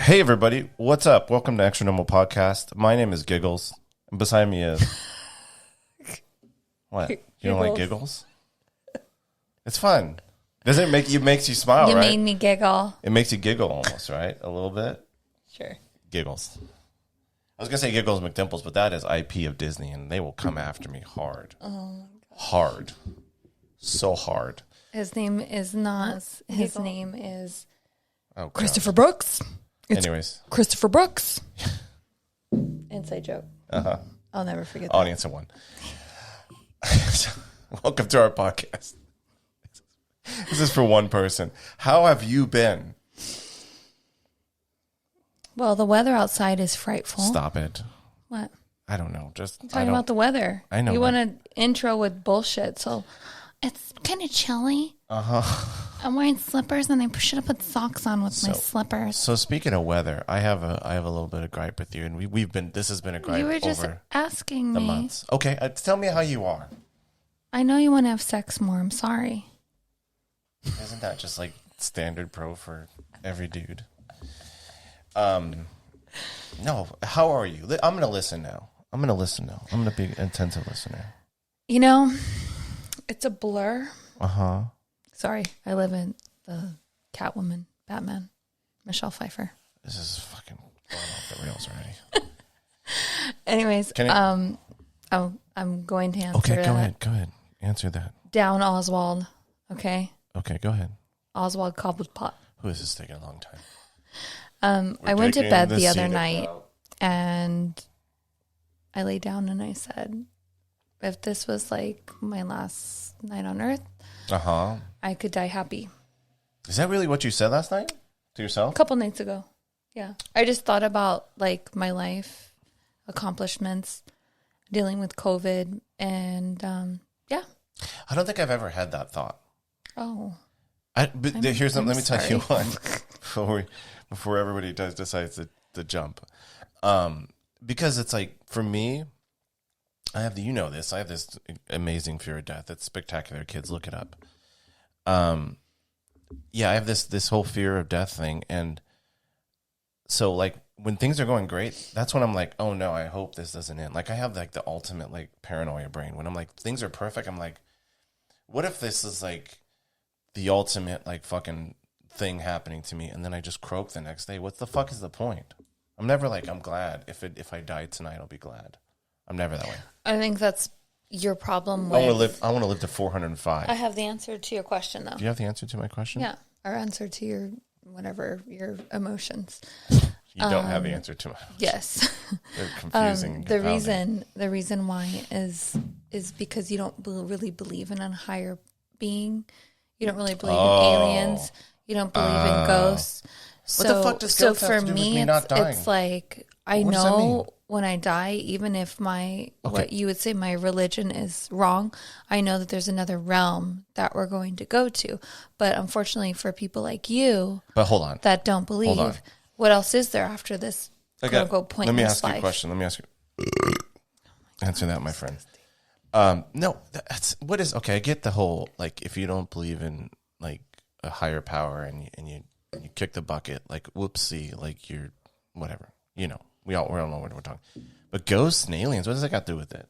Hey everybody, what's up? Welcome to ExtraNormal Podcast. My name is Giggles. And beside me is... What? You don't like giggles? It's fun. Doesn't it makes you smile, You right? made me giggle. It makes you giggle almost, right? A little bit? Sure. Giggles. I was going to say Giggles McDimples, but that is IP of Disney, and they will come after me hard. Oh, my God. Hard. So hard. His name is not... His name is... Oh, God. Christopher Brooks. It's Anyways. Christopher Brooks. Inside joke. Uh-huh. I'll never forget that. Audience of one. Welcome to our podcast. This is for one person. How have you been? Well, the weather outside is frightful. Stop it. What? I don't know. Just Talking about the weather. I know. You want to intro with bullshit, so it's kind of chilly. Uh-huh. I'm wearing slippers, and I should have put socks on with my slippers. So speaking of weather, I have a little bit of gripe with you, and this has been a gripe You were just over asking the me. months. Okay, tell me how you are. I know you want to have sex more. I'm sorry. Isn't that just like standard pro for every dude? No. How are you? I'm gonna listen now. I'm gonna be an attentive listener. You know, it's a blur. Uh-huh. Sorry, I live in the Catwoman, Batman, Michelle Pfeiffer. This is fucking going off the rails already. Anyways, I'm going to answer Okay, that. go ahead. Answer that. Down Oswald, okay? Okay, go ahead. Oswald Cobblepot. Who is this taking a long time? I went to bed the other scenic night, route. and I laid down and I said, if this was like my last night on Earth, Uh-huh. I could die happy. Is that really what you said last night to yourself? A couple nights ago. Yeah. I just thought about like my life, accomplishments, dealing with COVID, and yeah. I don't think I've ever had that thought. Oh. Here's something. Let me tell you sorry. one before everybody decides to jump. Because it's like, for me, I have this amazing fear of death. It's spectacular. Kids, look it up. Yeah, I have this whole fear of death thing. And so like when things are going great, that's when I'm like, oh no, I hope this doesn't end. Like I have like the ultimate like paranoia brain. When I'm like, things are perfect, I'm like, what if this is like the ultimate like fucking thing happening to me, and then I just croak the next day? What the fuck is the point? I'm never like, I'm glad if I die tonight, I'll be glad. I'm never that way. I think that's your problem with... I want to live to 405. I have the answer to your question, though. Do you have the answer to my question? Yeah, our answer to your, whatever, your emotions. You don't have the answer to my... Yes. They're confusing. The reason why is because you don't really believe in a higher being. You don't really believe in aliens. You don't believe in ghosts. What the fuck does ghosts have to do with me not dying? It's like, I What does that mean? know when I die, even if what you would say my religion is wrong, I know that there's another realm that we're going to go to. But unfortunately for people like you, But hold on. that don't believe, what else is there after this quote unquote pointless life? Let me ask you a question. Let me ask you. Answer that, my friend. No, okay, I get the whole, like, if you don't believe in like a higher power and you kick the bucket, like, whoopsie, like you're whatever, we all know what we're talking. But ghosts and aliens, what does that got to do with it?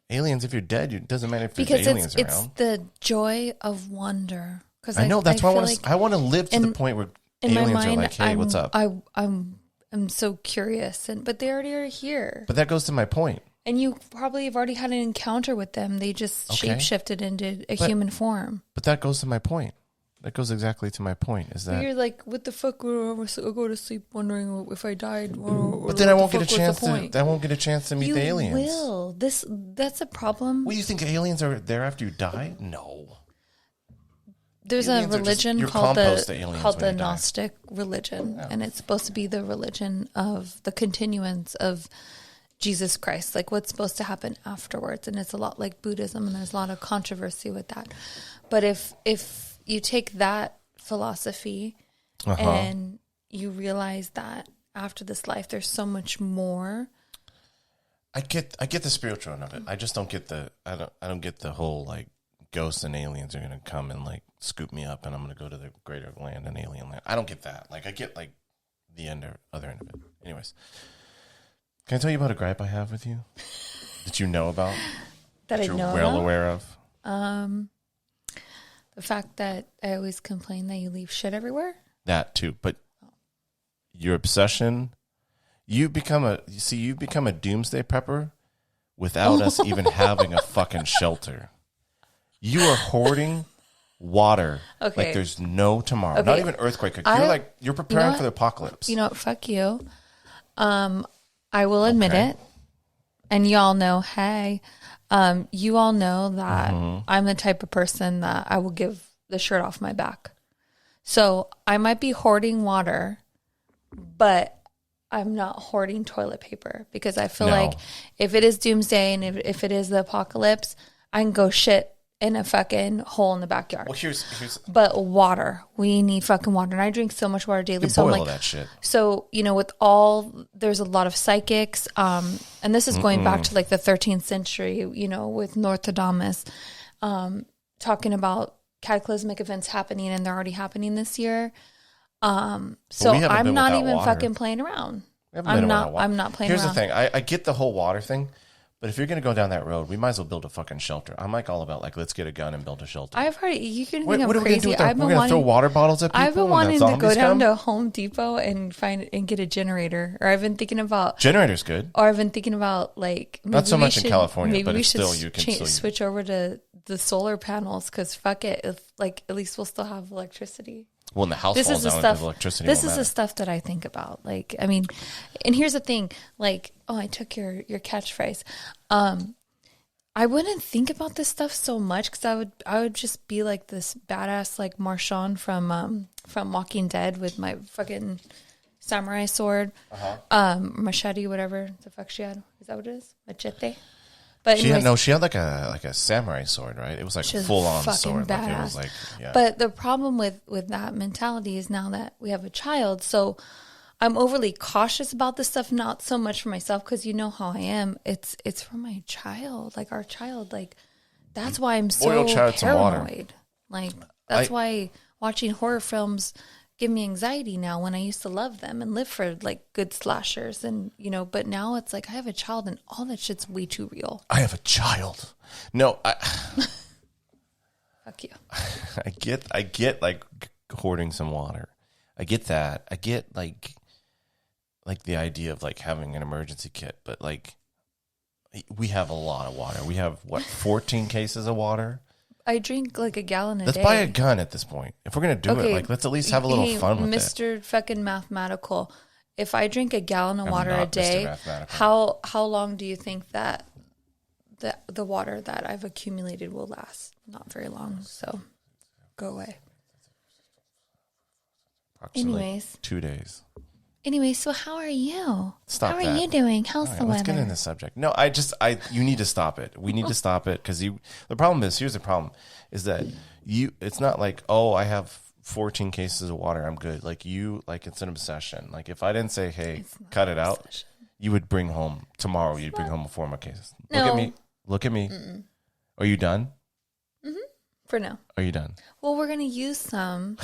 Aliens, if you're dead, it doesn't matter if there's aliens around. It's the joy of wonder. Because I know, that's why I want to live to the point where aliens are like, hey, what's up? I'm so curious, but they already are here. But that goes to my point. And you probably have already had an encounter with them. They just shapeshifted into a human form. But that goes to my point. That goes exactly to my point. Is that you're like, what the fuck? I'll go to sleep wondering if I died. But then I won't get a chance to meet the aliens. You will. That's a problem. Well, you think aliens are there after you die? No. There's aliens a religion called the Gnostic Religion, and it's supposed to be the religion of the continuance of Jesus Christ, like what's supposed to happen afterwards. And it's a lot like Buddhism, and there's a lot of controversy with that. But if you take that philosophy and you realize that after this life there's so much more. I get the spiritual end of it. I just don't get I don't get the whole like ghosts and aliens are gonna come and like scoop me up and I'm gonna go to the greater land and alien land. I don't get that. Like I get like the other end of it. Anyways, can I tell you about a gripe I have with you that you know about? That I know you're well aware of? The fact that I always complain that you leave shit everywhere? That too. But your obsession, you've become a doomsday prepper without us even having a fucking shelter. You are hoarding water like there's no tomorrow. Okay. Not even earthquake. You're preparing for the apocalypse. You know what? Fuck you. I will admit it. And y'all know, hey, you all know that I'm the type of person that I will give the shirt off my back. So I might be hoarding water, but I'm not hoarding toilet paper because I feel like if it is doomsday and if it is the apocalypse, I can go shit in a fucking hole in the backyard. Well, here's but water. We need fucking water. And I drink so much water daily. So boil I'm like, that shit. So, there's a lot of psychics. And this is going back to like the 13th century, with Nostradamus, talking about cataclysmic events happening, and they're already happening this year. So I'm not even fucking playing around. I'm not playing around. Here's the thing. I get the whole water thing. But if you're going to go down that road, we might as well build a fucking shelter. I'm like all about let's get a gun and build a shelter. I've heard you can think I'm crazy. What are we going to do with that? We're going to throw water bottles at people. I've been wanting to go down to Home Depot and get a generator. Or I've been thinking about generator's good. Or I've been thinking about not so much in California, but it's still you can switch over to the solar panels because fuck it, at least we'll still have electricity. Well, in the house falls down with electricity. This is the stuff that I think about. And here's the thing. I took your catchphrase. I wouldn't think about this stuff so much because I would just be like this badass Marshawn from Walking Dead with my fucking samurai sword, machete, whatever the fuck she had. Is that what it is? Machete. But she had like a samurai sword, right? It was like full on sword. Badass. It was yeah. But the problem with that mentality is now that we have a child, so I'm overly cautious about this stuff, not so much for myself because you know how I am. It's for my child, our child. That's why I'm so paranoid. That's why watching horror films give me anxiety now when I used to love them and live for good slashers and but now it's I have a child and all that shit's way too real. I have a child. No, fuck you. I get hoarding some water. I get that. I get the idea of having an emergency kit, but we have a lot of water. We have 14 cases of water. I drink a gallon a day. Let's buy a gun at this point. If we're going to do it, let's at least have a little fun with Mr. fucking mathematical. If I drink a gallon of water a day, how long do you think that the water that I've accumulated will last? Not very long. So go away. Anyways. 2 days. Anyway, so how are you? Stop How are you doing? How's the weather? Let's get into the subject. No, you need to stop it. We need to stop it because the problem is, here's the problem, is that it's not I have 14 cases of water, I'm good. It's an obsession. If I didn't say, hey, cut it out, you would bring home, tomorrow you'd bring home 4 more cases. No. Look at me. Mm-mm. Are you done? Mm-hmm. For now. Are you done? Well, we're going to use some.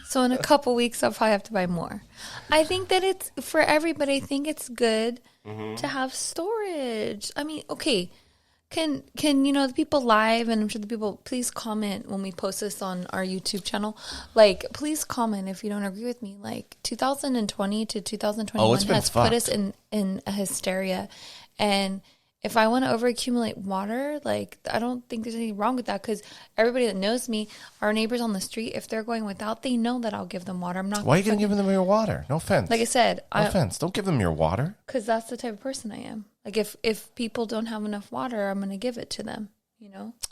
So in a couple weeks, I'll probably have to buy more. I think that it's, for everybody, I think it's good to have storage. I mean, okay, can the people live, and I'm sure the people, please comment when we post this on our YouTube channel. Please comment if you don't agree with me. 2020 to 2021 has put us in a hysteria. And if I want to overaccumulate water, I don't think there's anything wrong with that because everybody that knows me, our neighbors on the street, if they're going without, they know that I'll give them water. I'm not. Why are you going to give them your water? No offense. Like I said. No offense. Don't give them your water. Because that's the type of person I am. If people don't have enough water, I'm going to give it to them,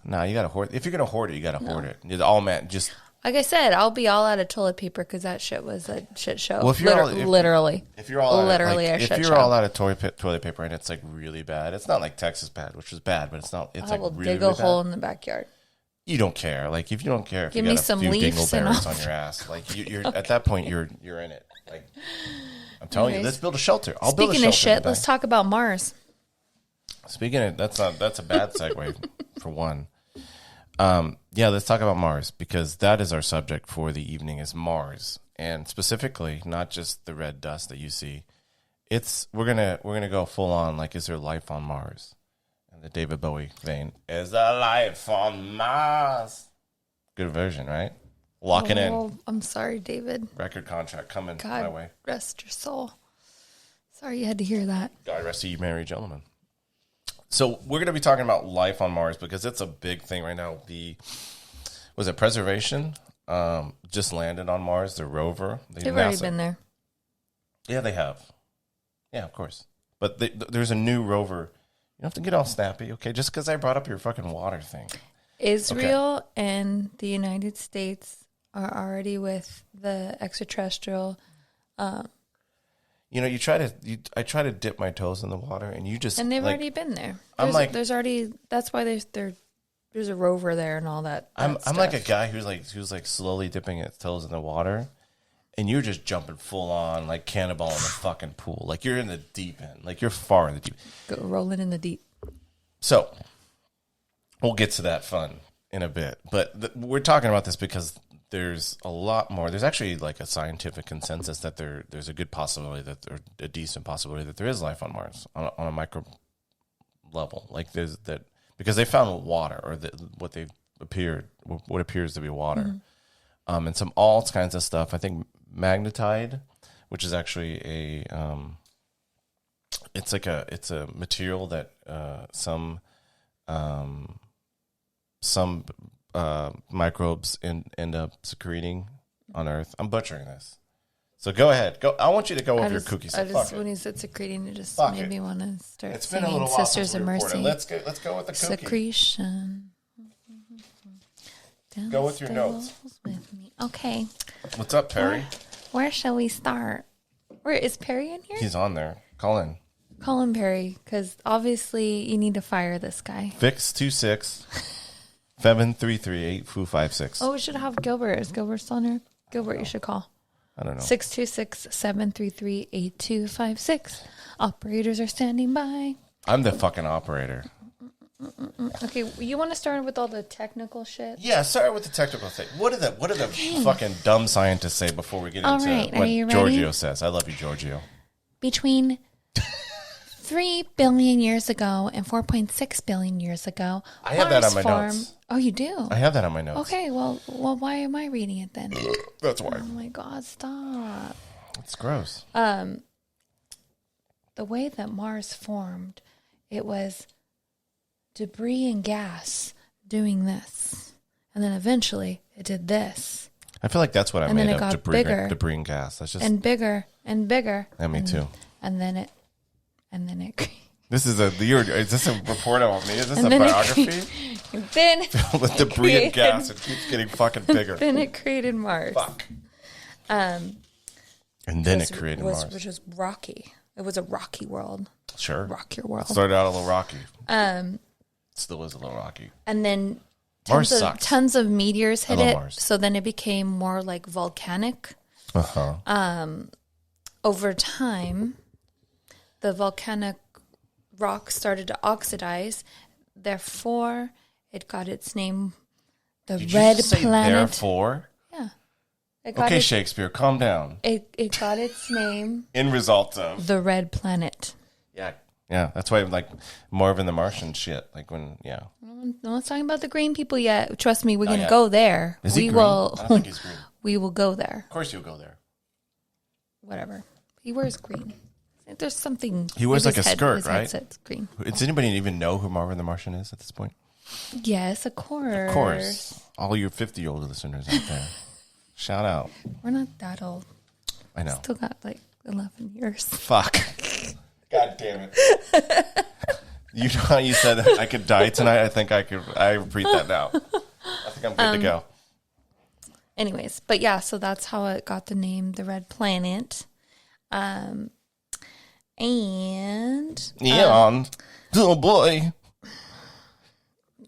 No, you got to hoard. If you're going to hoard it, you got to hoard it. It's all just... Like I said, I'll be all out of toilet paper because that shit was a shit show. Well, if you're literally all out of toilet paper and it's really bad, it's not like Texas bad, which was bad, but it's not. It's I will really, dig a hole in the backyard. You don't care. If you don't care, if give you me got some a few leaves dingleberries on your ass, you're okay. At that point you're in it. I'm telling you, let's build a shelter. I'll build a shelter. Speaking of shit, let's talk about Mars. Speaking of that's a bad segue for one. Yeah, let's talk about Mars, because that is our subject for the evening, is Mars. And specifically, not just the red dust that you see. We're gonna go full on, like, is there life on Mars? In the David Bowie vein. Is there life on Mars? Good version, right? Locking in. I'm sorry, David. Record contract coming God my way. Rest your soul. Sorry you had to hear that. God rest you, merry gentlemen. So we're going to be talking about life on Mars, because it's a big thing right now. Was it Preservation? Just landed on Mars, the rover. They've already been there. Yeah, they have. Yeah, of course. But there's a new rover. You don't have to get all snappy, okay? Just because I brought up your fucking water thing. Israel and the United States are already with the extraterrestrial. I try to dip my toes in the water, and you just, and they've already been there. There's already, that's why there's a rover there and all that. I'm like a guy who's slowly dipping his toes in the water, and you're just jumping full on like cannonball in the fucking pool, like you're in the deep end, like you're far in the deep. Go rolling in the deep. So we'll get to that fun in a bit, but we're talking about this because there's a lot more. There's actually like a scientific consensus that there's a good possibility or a decent possibility that there is life on Mars on a micro level. Like there's that, because they found water, or what appears to be water, and some all kinds of stuff. I think magnetite, which is actually it's a material that some microbes end up secreting on Earth. I'm butchering this, so go ahead. Go. I want you to go over your cookies. When he said secreting, it just made me want to start. It's been a little while Sisters of Mercy. Let's go with the cookie. Secretion. Go with your notes. With me. Okay. What's up, Perry? Where shall we start? Where is Perry in here? He's on there. Call in. Call him Perry, because obviously you need to fire this guy. Fix 26 733 8256. Oh, we should have Gilbert. Is Gilbert still on here? Gilbert, you should call. I don't know. 626-733-8256. Operators are standing by. I'm the fucking operator. Okay, you want to start with all the technical shit? Yeah, start with the technical thing. What do the fucking dumb scientists say before we get into what Giorgio says? I love you, Giorgio. Between 3 billion years ago and 4.6 billion years ago, I have that on my notes. Oh, you do? I have that on my notes. Okay, well, why am I reading it then? That's why. Oh my God, stop. It's gross. The way that Mars formed, it was debris and gas doing this. And then eventually it did this. I feel like that's what I made up. Debris and gas. That's just bigger and bigger. Yeah, me too. And then it This is is this a report on me? Is this a biography? Then with debris and gas, it keeps getting fucking bigger. Then it created Mars. Fuck. And then it created Mars, which was rocky. It was a rocky world. Sure, rockier world. Started out a little rocky. Still is a little rocky. And then Mars sucks. Tons of meteors hit it. Mars. So then it became more like volcanic. Over time, the volcanic rock started to oxidize. Therefore, it got its name, the Red Planet. Therefore? Yeah. Okay, Shakespeare, calm down. It got its name. In result of the Red Planet. Yeah, that's why, like, Marvin the Martian shit. Like, when, yeah. No one's talking about the green people yet. Trust me, we're going to go there. Is he green? I don't think he's green. We will go there. Of course you'll go there. Whatever. He wears green. There's something. He wears like a skirt, right? Headset's green. Does anybody even know who Marvin the Martian is at this point? Yes, of course. Of course. All your 50-year-old listeners out there. Shout out. We're not that old. I know. Still got like 11 years. Fuck. God damn it. You know how you said I could die tonight? I repeat that now. I think I'm good to go. Anyways, but yeah, so that's how it got the name, the Red Planet. And oh boy.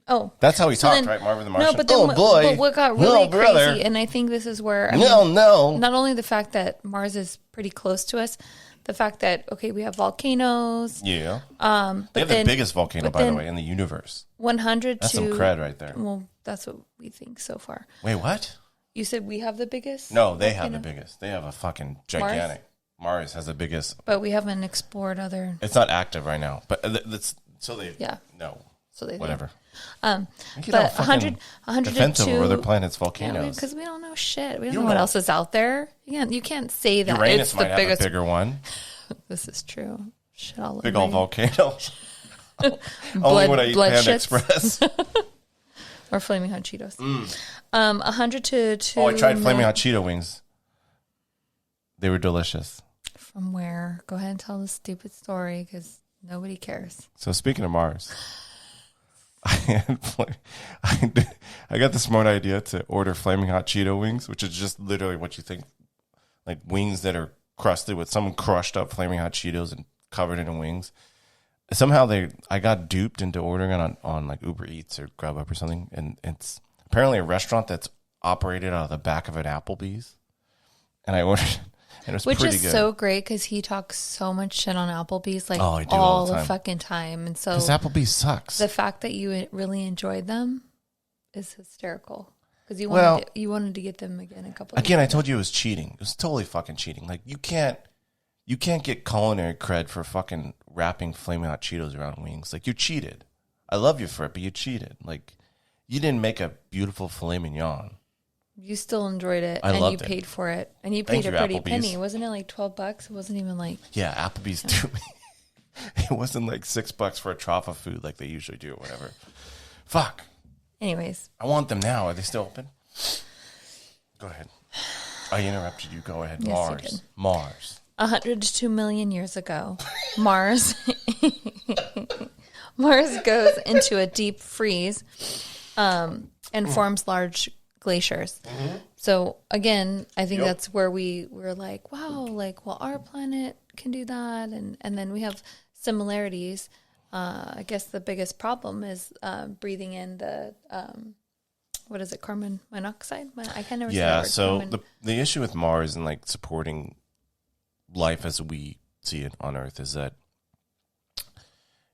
Oh, that's how he talked, right? Marvin the Martian. No, but then but what got really crazy, and I think this is where not only the fact that Mars is pretty close to us, the fact that, okay, we have volcanoes. Yeah. But they have the biggest volcano, by the way, in the universe. 100 That's to... some cred right there. Well, that's what we think so far. Wait, what? You said we have the biggest? No, they have the biggest. They have a fucking gigantic. Mars has the biggest. But we haven't explored other... It's not active right now. But that's... So they... Yeah. No. So they... Whatever. But 100 defensive to of other planets' volcanoes. Because we don't know shit. We don't know what else is out there. You can't say that Uranus it's might the biggest... have a bigger one. This is true. Shit all over Big old volcano. Only when I eat Panda shits. Express. Or Flaming Hot Cheetos. 100 to... Oh, I tried Flaming Hot Cheeto wings. They were delicious. From where? Go ahead and tell the stupid story because nobody cares. So speaking of Mars, I got the smart idea to order Flaming Hot Cheeto wings, which is just literally what you think, like wings that are crusted with someone crushed up Flaming Hot Cheetos and covered it in wings. Somehow I got duped into ordering it on like Uber Eats or Grubhub or something, and it's apparently a restaurant that's operated out of the back of an Applebee's, and I ordered it. And it was Which pretty is good. so great because he talks so much shit on Applebee's like all the fucking time. And so because Applebee's sucks. The fact that you really enjoyed them is hysterical because you wanted to get them again a couple. Again, I told you it was cheating. It was totally fucking cheating. Like you can't get culinary cred for fucking wrapping Flaming Hot Cheetos around wings. Like you cheated. I love you for it, but you cheated. Like you didn't make a beautiful filet mignon. You still enjoyed it, and you paid for it, and you paid a pretty penny. Wasn't it like $12? It wasn't even like Applebee's too. It wasn't like $6 for a trough of food like they usually do or whatever. Fuck. Anyways, I want them now. Are they still open? Go ahead. I interrupted you. Go ahead. Yes, Mars. 102 million years ago, Mars goes into a deep freeze, and forms large glaciers. Mm-hmm. So again, I think that's where we're like, wow, like, well, our planet can do that. And then we have similarities. I guess the biggest problem is breathing in the, what is it, carbon monoxide? I can't never say that word. So the issue with Mars and like supporting life as we see it on Earth is that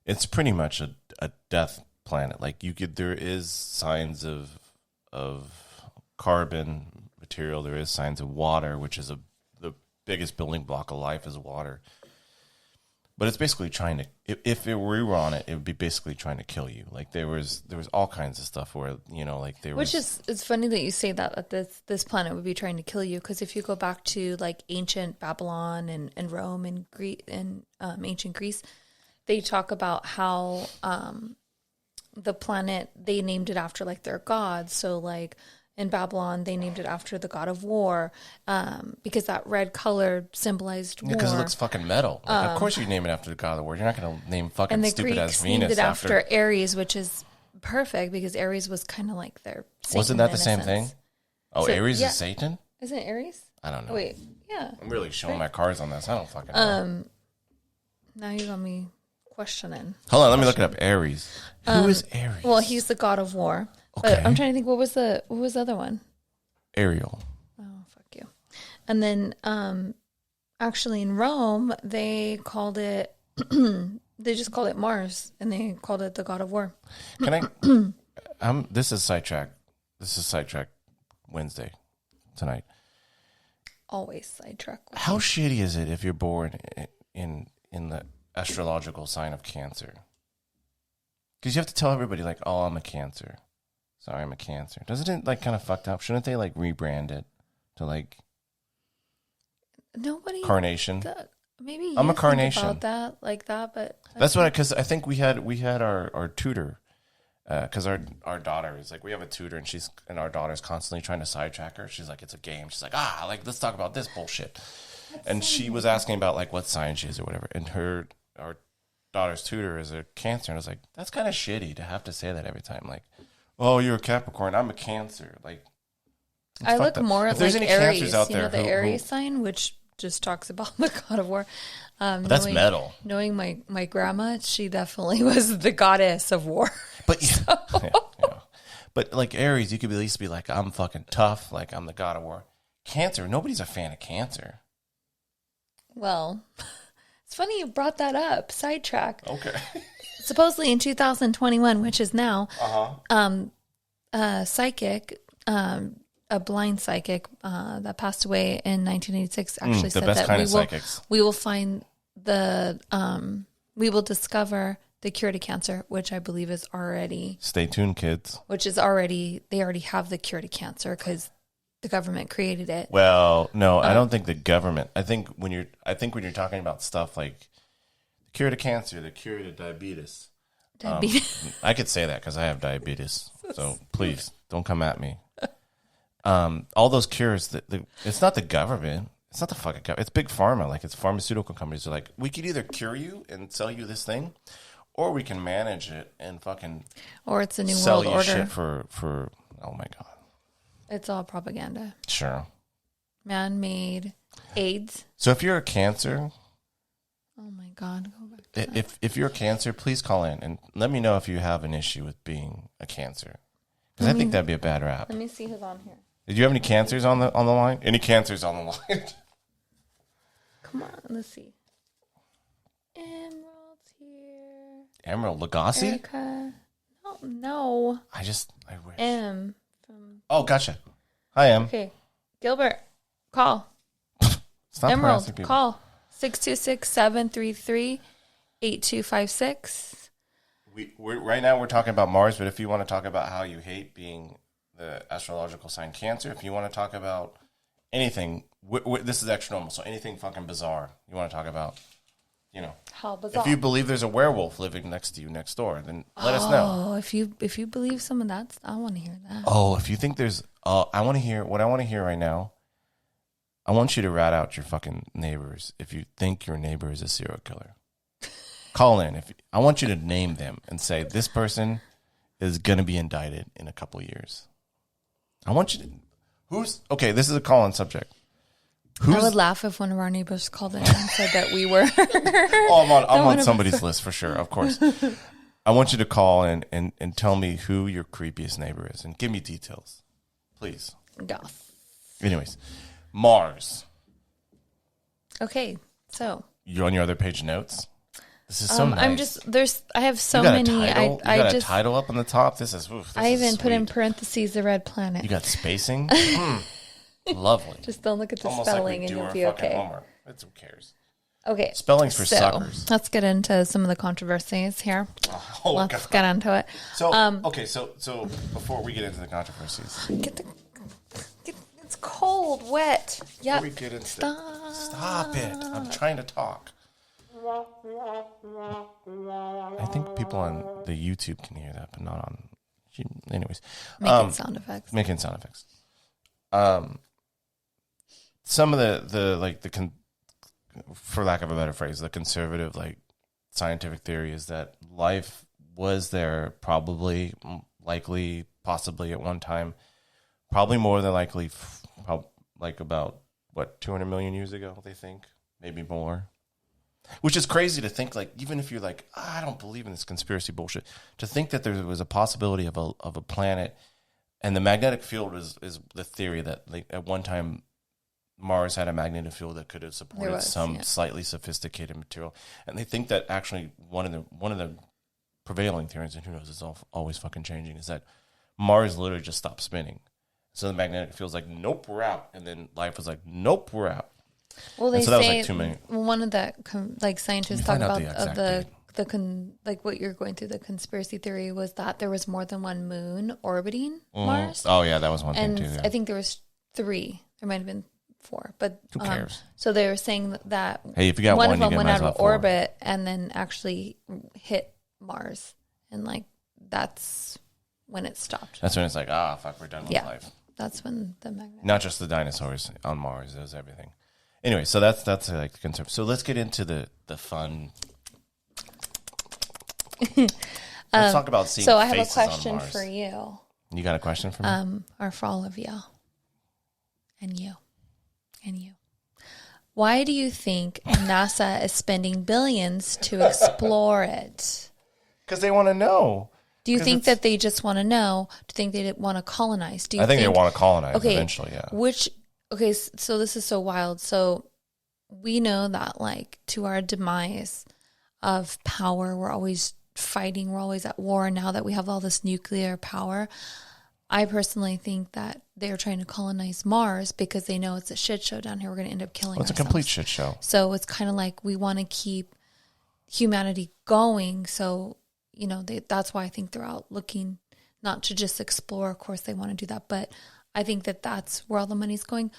it's pretty much a death planet. Like there is signs of carbon material. There is signs of water, which is the biggest building block of life is water. But it's basically trying to, if we were on it, it would be basically trying to kill you. Like there was all kinds of stuff where, like there was. Which is, it's funny that you say that this planet would be trying to kill you. Because if you go back to like ancient Babylon and Rome and Greece and ancient Greece, they talk about how the planet, they named it after like their gods. So like, in Babylon, they named it after the god of war because that red color symbolized war. Because it looks fucking metal. Like, of course you name it after the god of war. You're not going to name fucking stupid ass Venus. And the Greeks named it after Ares, which is perfect because Ares was kind of like their Satan. Wasn't that the same thing? Oh, so, Ares is Satan? Isn't it Ares? I don't know. Wait, yeah. I'm really showing my cards on this. I don't fucking know. Now you got me questioning. Hold on, let me look it up. Ares. Who is Ares? Well, he's the god of war. Okay. But I'm trying to think, what was the other one? Ariel. Oh, fuck you. And then, actually in Rome, they called it, they just called it Mars, and they called it the god of war. Can I, this is Sidetrack. This is Sidetrack Wednesday tonight. Always Sidetrack. How shitty is it if you're born in the astrological sign of Cancer? Because you have to tell everybody, like, oh, I'm a Cancer. Sorry, I'm a Cancer. Doesn't it like kind of fucked up? Shouldn't they like rebrand it to like nobody Carnation? Maybe I'm a Carnation about that like that, but that's what because I think we had our tutor because our daughter is like we have a tutor and our daughter's constantly trying to sidetrack her. She's like it's a game. She's like like let's talk about this bullshit. And she was asking about like what sign she is or whatever. And our daughter's tutor is a Cancer, and I was like that's kind of shitty to have to say that every time. Like. Oh, you're a Capricorn. I'm a Cancer. Like, I look more at like Aries, out there the Aries sign, which just talks about the god of war. That's metal. Knowing my grandma, she definitely was the goddess of war. But but like Aries, you could at least be like, I'm fucking tough. Like I'm the god of war. Cancer, nobody's a fan of Cancer. Well, it's funny you brought that up. Sidetrack. Okay. Supposedly in 2021, which is now, a psychic, a blind psychic that passed away in 1986 actually said that we will find we will discover the cure to cancer, which I believe is already. Stay tuned, kids. They already have the cure to cancer because the government created it. Well, no, I don't think the government. I think when you're talking about stuff like the cure to cancer, the cure to diabetes. I could say that because I have diabetes. So please don't come at me. All those cures, it's not the government. It's not the fucking government. It's big pharma. Like, it's pharmaceutical companies are like, we could either cure you and sell you this thing, or we can manage it and fucking. Or it's a new sell world you order. Shit for. Oh my god. It's all propaganda. Sure. Man-made AIDS. So if you're a cancer. Oh my god. Go back to if you're a cancer, please call in and let me know if you have an issue with being a cancer. Because I think that'd be a bad rap. Let me see who's on here. Did you have any cancers on the line? Any cancers on the line? Come on, let's see. Emerald's here. Emerald Lagasse? Erica. No. I wish. M. Oh, gotcha. Hi, Em. Okay. Gilbert, call. Stop Emerald, call. 626-733-8256. Right now we're talking about Mars, but if you want to talk about how you hate being the astrological sign Cancer, if you want to talk about anything, this is ExtraNormal, so anything fucking bizarre you want to talk about, how bizarre. If you believe there's a werewolf living next to you next door, then let us know. Oh, if you believe some of that, I want to hear that. Oh, if you think there's, I want to hear right now. I want you to rat out your fucking neighbors if you think your neighbor is a serial killer. Call in. I want you to name them and say, this person is going to be indicted in a couple years. I want you to... Okay, this is a call-in subject. I would laugh if one of our neighbors called in and said that we were... I'm on somebody's list for sure, of course. I want you to call in and tell me who your creepiest neighbor is and give me details. Please. Yes. Anyways, Mars. Okay, so... You're on your other page notes? This is so nice. I have so many. You got a title up on the top. I even put in parentheses the red planet. You got spacing? Lovely. Just don't look at the spelling and you'll be okay. Homework. Who cares? Okay. Spelling's for suckers. Let's get into some of the controversies here. Let's get into it. So, so before we get into the controversies. It's cold, wet. Yeah. Before we get into Stop it. I'm trying to talk. I think people on the YouTube can hear that, but not on. Anyways, making sound effects. Some of the for lack of a better phrase, the conservative scientific theory is that life was there, probably, likely, possibly at one time, probably more than likely, about 200 million years ago. They think maybe more. Which is crazy to think, even if you're I don't believe in this conspiracy bullshit, to think that there was a possibility of a planet, and the magnetic field is the theory that at one time Mars had a magnetic field that could have supported slightly sophisticated material, and they think that actually one of the prevailing theories, and who knows, it's always fucking changing, is that Mars literally just stopped spinning, so the magnetic field's nope, we're out, and then life was nope, we're out. Well, they say one of the scientists talk about what you're going through. The conspiracy theory was that there was more than one moon orbiting Mars. Oh yeah, that was one thing too. Yeah. I think there was 3. There might have been 4, but who cares? So they were saying that if you got one of them went out of orbit and then actually hit Mars, and that's when it stopped. That's when it's fuck, we're done with life. That's when the magnet. Not just the dinosaurs on Mars; it was everything. Anyway, so that's the concern. So let's get into the fun. Let's talk about seeing. So I have a question for you. You got a question for me? Or for all of y'all, and you. Why do you think NASA is spending billions to explore it? Because they want to know. Do you think that they just want to know? Do you think they want to colonize? I think they want to colonize eventually. Yeah. Okay, so this is so wild. So we know that like to our demise of power, we're always fighting, we're always at war. Now that we have all this nuclear power, I personally think that they're trying to colonize Mars because they know it's a shit show down here. We're going to end up killing ourselves. It's a complete shit show. So it's kind of like we want to keep humanity going. So, you know, that's why I think they're out looking not to just explore. Of course, they want to do that. But I think that that's where all the money's going.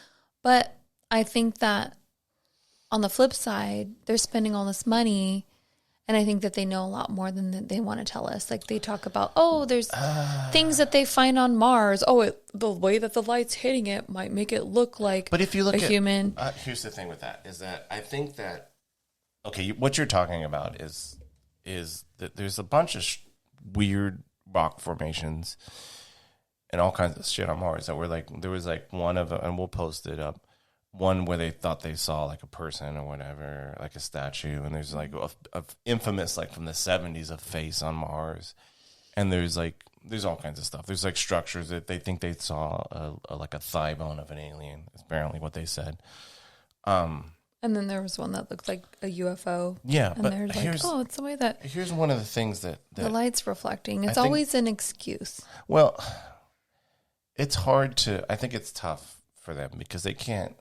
But I think that on the flip side, they're spending all this money. And I think that they know a lot more than they want to tell us. Like they talk about, oh, there's things that they find on Mars. Oh, the way that the light's hitting it might make it look like but if you look a human. Here's the thing with that is that I think that, okay, what you're talking about is that there's a bunch of weird rock formations and all kinds of shit on Mars that were like, there was like one of them, and we'll post it up. One where they thought they saw like a person or whatever, like a statue, and there's like a infamous, like from the 70s, a face on Mars, and there's all kinds of stuff. There's like structures that they think they saw like a thigh bone of an alien. Is apparently what they said. And then there was one that looked like a UFO. Yeah, and but they're like, oh, it's the way that here's one of the things that the light's reflecting. It's always an excuse. Well, it's hard to. I think it's tough for them because they can't.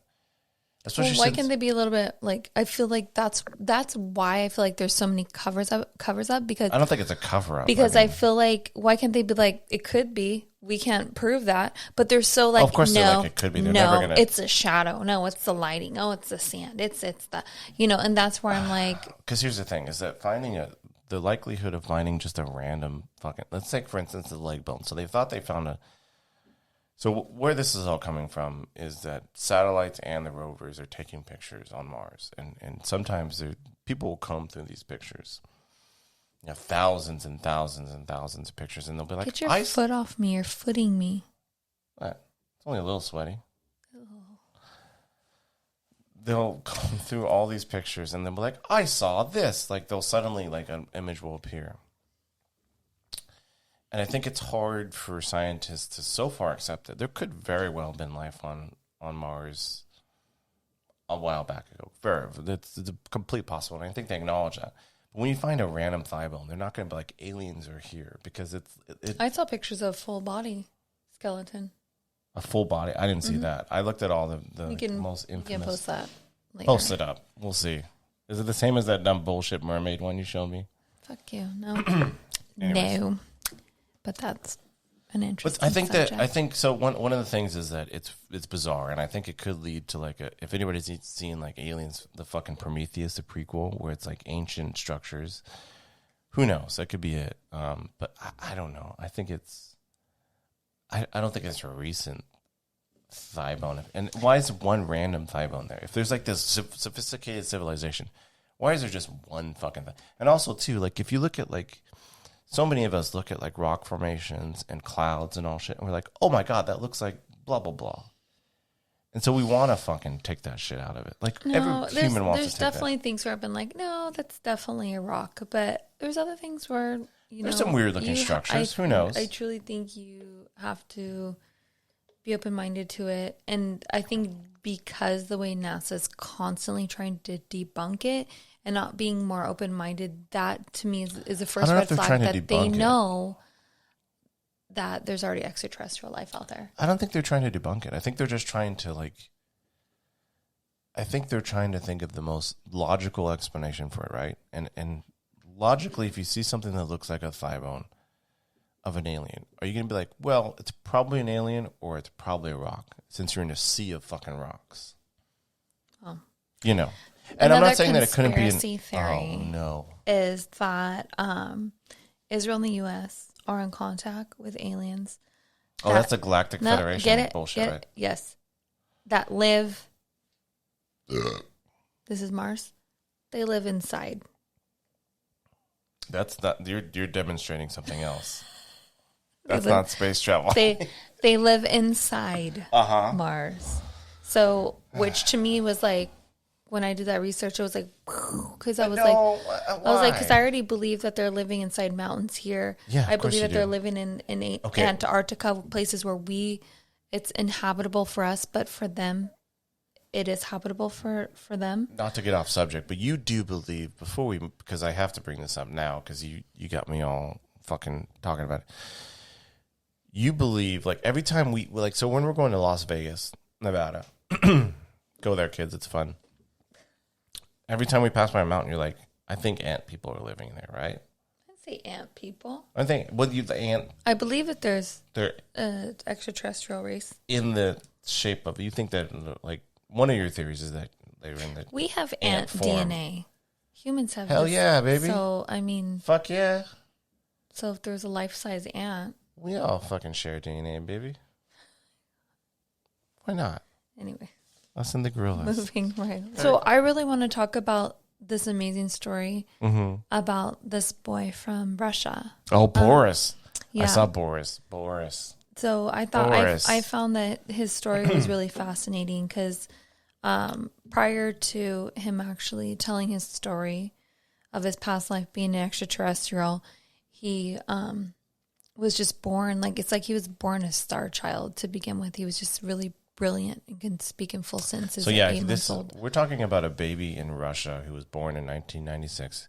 Well, why can't they be a little bit like? I feel like that's why I feel like there's so many covers up because I don't think it's a cover up because I feel like why can't they be like it could be, we can't prove that, but they're so like, of course no, they're like, it could be, they're never gonna, it's a shadow, no, it's the lighting, oh, it's the sand, it's the, you know, and that's where I'm like, because here's the thing is that the likelihood of finding just a random fucking, let's take for instance the leg bone. So they thought they found so where this is all coming from is that satellites and the rovers are taking pictures on Mars. And sometimes people will comb through these pictures. You know, thousands and thousands and thousands of pictures. And they'll be like, get your foot off me. You're footing me. What? It's only a little sweaty. They'll comb through all these pictures and they'll be like, I saw this. Like they'll suddenly, like an image will appear. And I think it's hard for scientists to so far accept it. There could very well have been life on Mars a while back ago. It's a complete possibility. I think they acknowledge that. But when you find a random thigh bone, they're not going to be like, aliens are here. Because I saw pictures of full body skeleton. A full body? I didn't see that. I looked at all the most infamous. You can post that later. Post it up. We'll see. Is it the same as that dumb bullshit mermaid one you showed me? Fuck you. No. No. But that's an interesting subject. I think so. One of the things is that it's bizarre, and I think it could lead to like if anybody's seen like Aliens, the fucking Prometheus, the prequel, where it's like ancient structures. Who knows? That could be it. But I don't know. I think I don't think it's a recent thigh bone. And why is one random thigh bone there? If there's like this sophisticated civilization, why is there just one fucking thing? And also too, like if you look at like. So many of us look at like rock formations and clouds and all shit, and we're like, oh my God, that looks like blah, blah, blah. And so we want to fucking take that shit out of it. Like every human wants to take that. There's definitely things where I've been like, no, that's definitely a rock. But there's other things where, there's some weird looking structures. Who knows? I truly think you have to be open-minded to it. And I think because the way NASA's constantly trying to debunk it, and not being more open-minded, that to me is the first red flag that they know that there's already extraterrestrial life out there. I don't think they're trying to debunk it. I think they're just trying to think of the most logical explanation for it, right? And logically, if you see something that looks like a thigh bone of an alien, are you going to be like, well, it's probably an alien or it's probably a rock, since you're in a sea of fucking rocks? Oh. You know. And I'm not saying that it couldn't be conspiracy theory is that Israel and the U.S. are in contact with aliens. That's a galactic federation. Get it? Bullshit, right? Yes. That live. This is Mars. They live inside. That's not. You're demonstrating something else. That's not space travel. They live inside Mars. So, which to me was like. When I did that research, I was like, because I was because I already believe that they're living inside mountains here. Yeah, I believe that they're living in Antarctica, places where it's inhabitable for us, but for them, it is habitable for them. Not to get off subject, but you do believe, because I have to bring this up now, because you got me all fucking talking about it. You believe, like, every time so when we're going to Las Vegas, Nevada, go there, kids, it's fun. Every time we pass by a mountain, you're like, I think ant people are living there, right? I say ant people. I think, the ant? I believe that they're extraterrestrial race. In the shape of, you think that, like, one of your theories is that they're in the We have ant DNA. Humans have Hell yeah, baby. So, I mean. Fuck yeah. So if there's a life-size ant. We all fucking share DNA, baby. Why not? Anyway. Us and the gorillas. Moving right. So I really want to talk about this amazing story about this boy from Russia. Oh, Boris. Yeah. I saw Boris. So I thought I found that his story was really fascinating because prior to him actually telling his story of his past life being an extraterrestrial, he was just born, like, it's like he was born a star child to begin with. He was just really brilliant and can speak in full sentences. So yeah, we're talking about a baby in Russia who was born in 1996.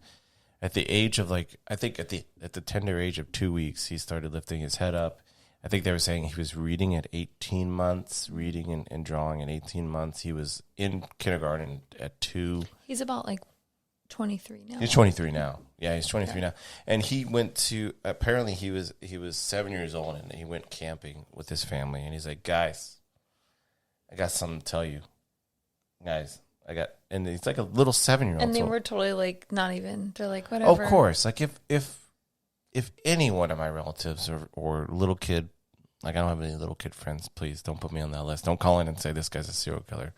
At the age of, like, I think at the tender age of 2 weeks, he started lifting his head up. I think they were saying he was reading at 18 months, reading and drawing at 18 months. He was in kindergarten at 2. He's about like 23 now. He's 23 now. Yeah, he's 23 now. And he went to, apparently he was 7 years old, and he went camping with his family. And he's like, guys, I got something to tell you. Guys, and he's like a little 7-year-old. And they were totally like, not even, they're like, whatever. Of course. Like if any one of my relatives or little kid, like, I don't have any little kid friends, please don't put me on that list. Don't call in and say this guy's a serial killer.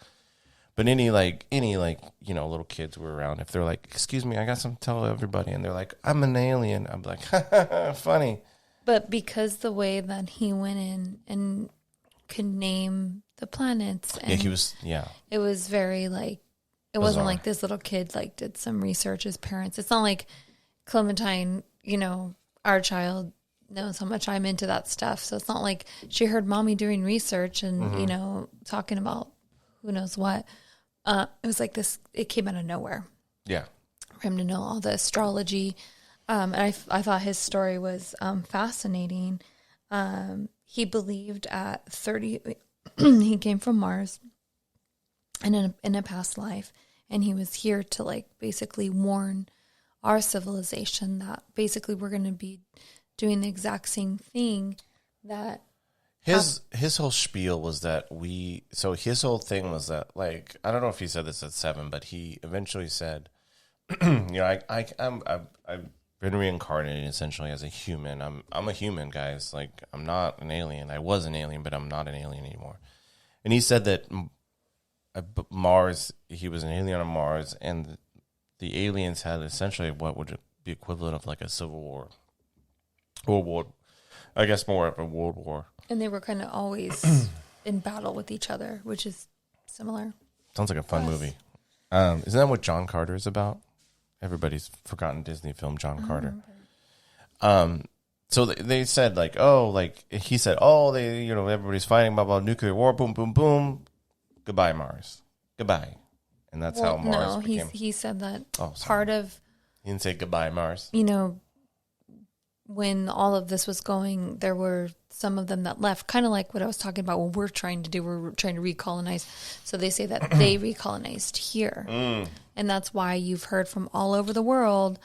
But any little kids were around, if they're like, excuse me, I got something to tell everybody, and they're like, I'm an alien, I'm like, funny. But because the way that he went in and could name the planets, and it was very, like, it bizarre. wasn't like this little kid like did some research as parents. It's not like Clementine, our child knows how much I'm into that stuff. So it's not like she heard mommy doing research and, talking about who knows what. It was like this, it came out of nowhere. Yeah. For him to know all the astrology. And I thought his story was fascinating. He believed at 30, he came from Mars and in a past life. And he was here to, like, basically warn our civilization that basically we're going to be doing the exact same thing that his whole spiel was that his whole thing was that, like, I don't know if he said this at 7, but he eventually said, I've been reincarnated essentially as a human. I'm a human, guys. Like, I'm not an alien. I was an alien, but I'm not an alien anymore. And he said that Mars, he was an alien on Mars, and the aliens had essentially what would be equivalent of like a civil war. World War, I guess more of a world war. And they were kind of always in battle with each other, which is similar. Sounds like a fun movie. Isn't that what John Carter is about? Everybody's forgotten Disney film John Carter. So they said, like, he said, everybody's fighting, blah, blah, nuclear war, boom, boom, boom. Goodbye, Mars. Goodbye. And that's how Mars became. He said that part of... He didn't say goodbye, Mars. When all of this was going, there were some of them that left, kind of like what I was talking about, what we're trying to do. We're trying to recolonize. So they say that they recolonized here. And that's why you've heard from all over the world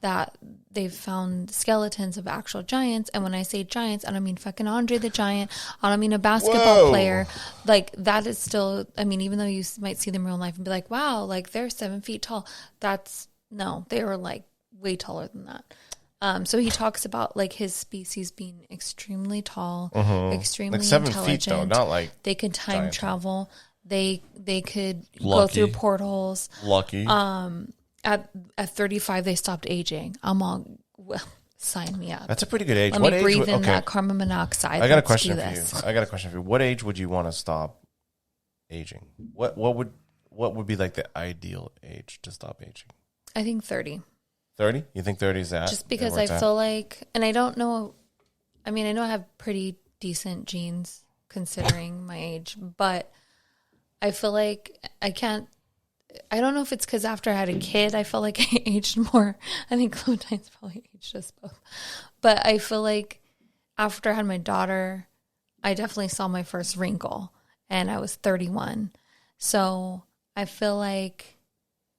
that they've found skeletons of actual giants. And when I say giants, I don't mean fucking Andre the Giant. I don't mean a basketball player. Like, that is still, I mean, even though you might see them in real life and be like, wow, like, they're 7 feet tall. No, they were, like, way taller than that. So he talks about, like, his species being extremely tall, extremely like 7 intelligent. Feet, though, not like they could time travel. They could go through portals. Lucky. At 35, they stopped aging. I'm all, well, sign me up. That's a pretty good age. Let me breathe in that carbon monoxide. I got a question for you. What age would you want to stop aging? What would be like the ideal age to stop aging? I think 30. 30? You think 30 is that? Just because I feel like, and I don't know, I mean, I know I have pretty decent genes considering my age, but I feel like I don't know if it's because after I had a kid, I felt like I aged more. I think Clementine's probably aged us both. But I feel like after I had my daughter, I definitely saw my first wrinkle, and I was 31. So I feel like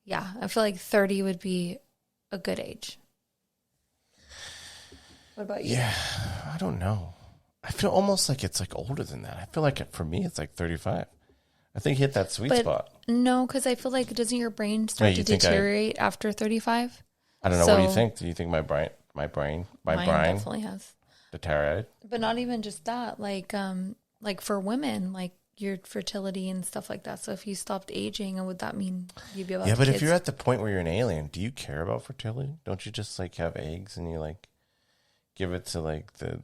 30 would be a good age. What about you? Yeah, I don't know. I feel almost like it's like older than that. I feel like for me, it's like 35. I think you hit that sweet spot. No, because I feel like doesn't your brain start to deteriorate after 35? I don't know. What do you think? Do you think my brain definitely has deteriorated? But not even just that. Like for women, like your fertility and stuff like that. So if you stopped aging, would that mean you'd be able to have kids? If you're at the point where you're an alien, do you care about fertility? Don't you just like have eggs and you like give it to like the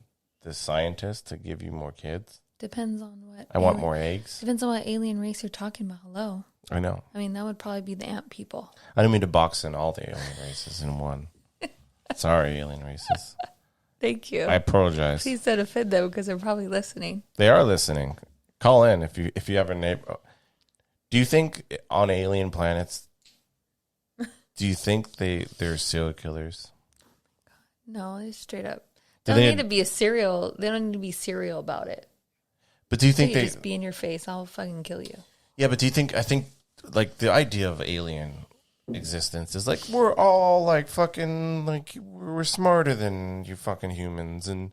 scientist to give you more kids? Depends on what. I want more eggs. Depends on what alien race you're talking about. Hello. I know. I mean, that would probably be the ant people. I don't mean to box in all the alien races in one. Sorry, alien races. Thank you. I apologize. Please don't offend them because they're probably listening. They are listening. Call in if you have a neighbor. Do you think on alien planets? Do you think they're serial killers? No, they're straight up. They don't need to be serial. They don't need to be serial about it. But do you think they just be in your face? I'll fucking kill you. Yeah, but do you think? I think like the idea of alien existence is like we're all like fucking like we're smarter than you fucking humans, and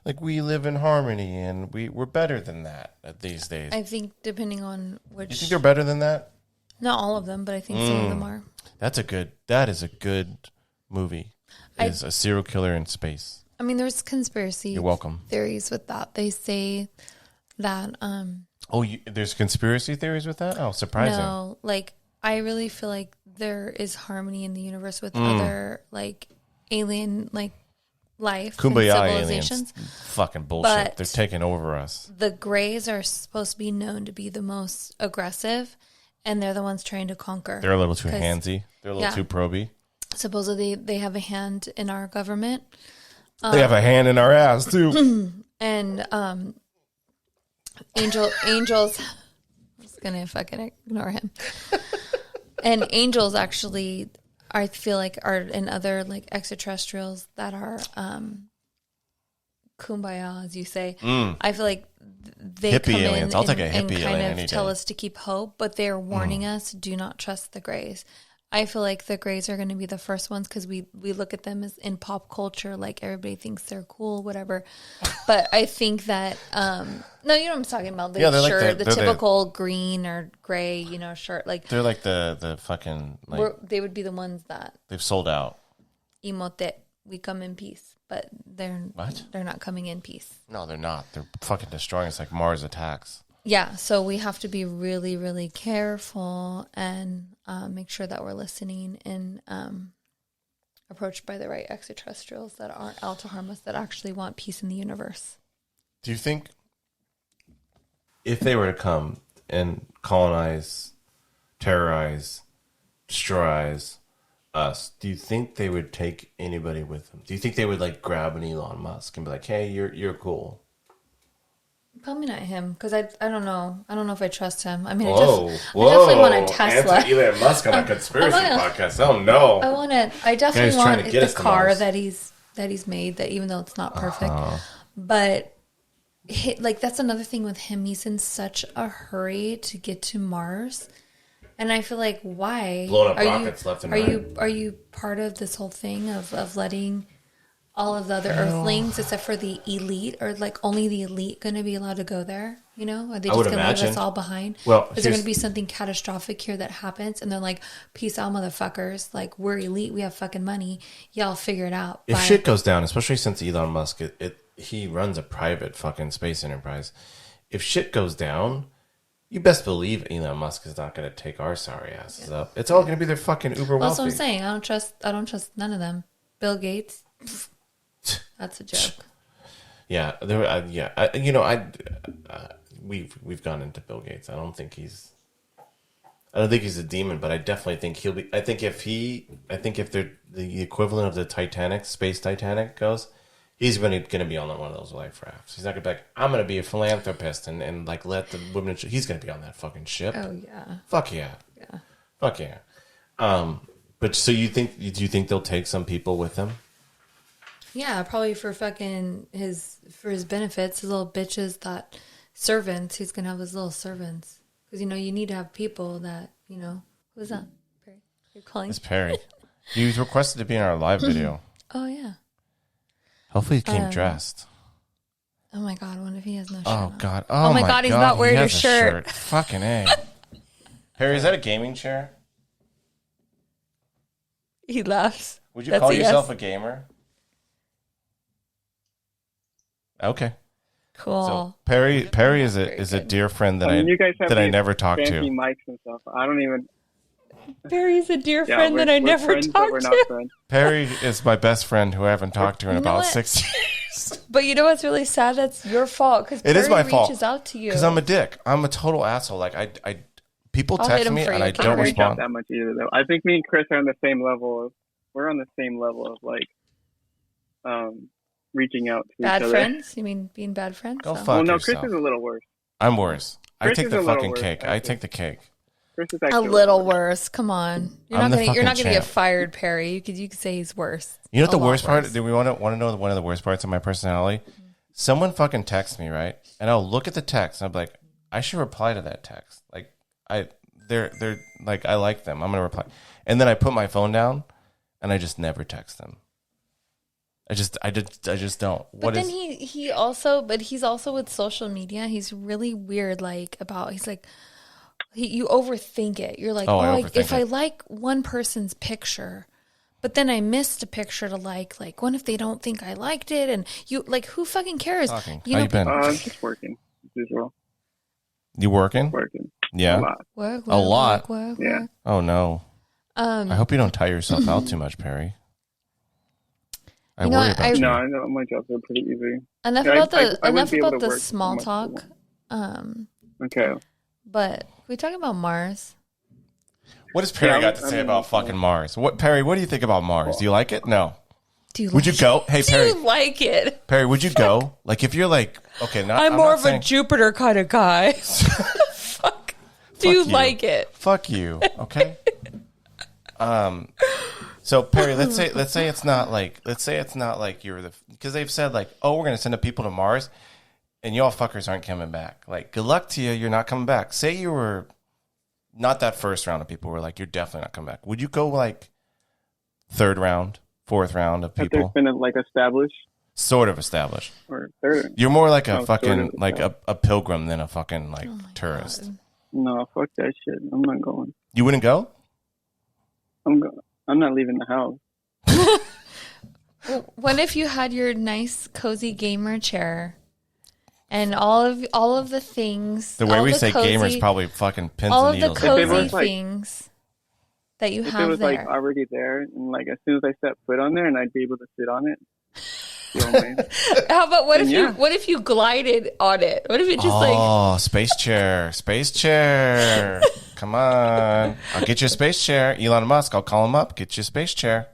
like we live in harmony, and we're better than that these days. I think depending on which. You think they're better than that? Not all of them, but I think some of them are. That is a good movie. Is a serial killer in space. I mean, there's conspiracy. You're welcome. Theories with that. They say that. There's conspiracy theories with that? Oh, surprising. No, like I really feel like there is harmony in the universe with other like alien like life. Kumbaya aliens. Fucking bullshit. But they're taking over us. The Greys are supposed to be known to be the most aggressive, and they're the ones trying to conquer. They're a little too handsy. They're a little too proby. Supposedly they have a hand in our government. They have a hand in our ass too. And angels. I'm just gonna fucking ignore him. And angels actually, I feel like, are in other like extraterrestrials that are kumbaya, as you say. I feel like they hippie come aliens. in I'll take a hippie and alien kind of tell us to keep hope, but they're warning us: do not trust the Greys. I feel like the Greys are going to be the first ones because we look at them as in pop culture, like everybody thinks they're cool, whatever. But I think that no, you know what I'm talking about. The shirt, like the typical green or gray, shirt. Like they're like the fucking. Like, they would be the ones that they've sold out. Emote, we come in peace, but they're not coming in peace. No, they're not. They're fucking destroying us like Mars attacks. Yeah, so we have to be really, really careful and make sure that we're listening and approached by the right extraterrestrials that aren't out to harm us, that actually want peace in the universe. Do you think if they were to come and colonize, terrorize, destroy us, do you think they would take anybody with them? Do you think they would like grab an Elon Musk and be like, "Hey, you're cool"? Probably not him, because I don't know. I don't know if I trust him. I mean, I definitely want a Tesla. Elon Musk on a conspiracy podcast. Oh no! I definitely want the car that he's made. That even though it's not perfect, but that's another thing with him. He's in such a hurry to get to Mars, and I feel like why blowing up rockets left and right. Are you part of this whole thing of letting all of the other Earthlings, except for the elite, or like only the elite, going to be allowed to go there? Are they just going to leave us all behind? Well, is there going to be something catastrophic here that happens, and they're like, "Peace out, motherfuckers! Like we're elite, we have fucking money. Y'all figure it out." If shit goes down, especially since Elon Musk, he runs a private fucking space enterprise. If shit goes down, you best believe Elon Musk is not going to take our sorry asses up. It's all going to be their fucking uber wealthy. That's what I'm saying. I don't trust none of them. Bill Gates. That's a joke. Yeah, we've gone into Bill Gates. I don't think he's a demon, but I definitely think he'll be. I think if the equivalent of the Titanic, space Titanic goes, He's going to be on one of those life rafts. He's not going to be like, I'm going to be a philanthropist and like let the women. He's going to be on that fucking ship. Oh yeah. Fuck yeah. Yeah. Fuck yeah. But so do you think they'll take some people with them? Yeah, probably for his benefits, his little bitches that servants. He's gonna have his little servants because you need to have people that Who's that? Perry? You're calling? It's Perry. He was requested to be in our live video. Oh yeah. Hopefully, he came dressed. Oh my god! What if he has no shirt? Oh god! Oh my god! He's not wearing your shirt. Fucking A. Perry, is that a gaming chair? He laughs. Would you call yourself a gamer? Okay. Cool. So Perry is a dear friend that I never talked to. Mics and stuff. I don't even. Perry's a dear friend that I never talked to. Perry is my best friend who I haven't talked to in about 6 years. But you know what's really sad? That's your fault because Perry reaches out to you. Because I'm a dick. I'm a total asshole. Like people text me and I don't respond that much either. Though I think me and Chris are on the same level. We're on the same level of like, reaching out to bad each other. friends. You mean being bad friends? Go fuck yourself. Chris is a little worse. I'm worse. I take the fucking worse, cake. I take the cake. Chris is a little worse. Come on, you're not gonna get fired, Perry. You could say he's worse. You know what the worst part? Do we want to know one of the worst parts of my personality? Mm-hmm. Someone fucking texts me, right? And I'll look at the text and I'm like, I should reply to that text. Like they're like, I like them. I'm gonna reply. And then I put my phone down and I just never text them. I just don't. But then he's also with social media. He's really weird. You overthink it. You're like, I like one person's picture, but then I missed a picture to like what if they don't think I liked it? And you like, who fucking cares? How you been? I'm just working as usual. You working? Working. Yeah. A lot. Work. Yeah. Oh no. I hope you don't tire yourself out too much, Perry. I worry about you. No, I know my jobs are pretty easy. Enough about the small talk. Okay. But we talking about Mars. What does Perry got to say about fucking Mars? Perry, what do you think about Mars? Do you like it? No. Would you go? Hey, Perry. Do you like it? Perry, would you go? Like, if you're like, okay, I'm more of a Jupiter kind of guy. Fuck. Do you like it? Fuck you. Okay. So Perry, let's say it's not like you're because they've said like, oh, we're gonna send up people to Mars, and y'all fuckers aren't coming back. Like, good luck to you. You're not coming back. Say you were not that first round of people were like, you're definitely not coming back. Would you go like third round, fourth round of people? There's been like established. Sort of established. Or third. You're more like a fucking like a pilgrim than a fucking like tourist. God. No, fuck that shit. I'm not going. You wouldn't go? I'm not leaving the house. What if you had your nice, cozy gamer chair and all of the things? The way we say gamers probably fucking pins and needles. All of the cozy things that you have there. If it was like already there, and like as soon as I set foot on there, and I'd be able to sit on it. How about what if you glided on it? What if it just space chair. Come on, I'll get you a space chair. Elon Musk, I'll call him up. Get you a space chair.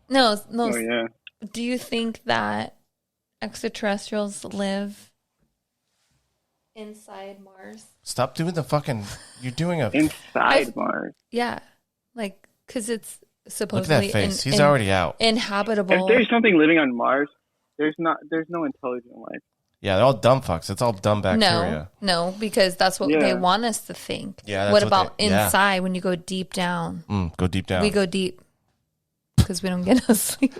No. Oh, yeah. Do you think that extraterrestrials live inside Mars? Stop doing the fucking. You're doing inside Mars. Yeah, like because it's supposedly. Look at that face. He's already out. Inhabitable. If there's something living on Mars, there's no intelligent life. Yeah, they're all dumb fucks. It's all dumb bacteria. No, because that's what they want us to think. Yeah. What about inside when you go deep down? Go deep down. We go deep because we don't get no sleep.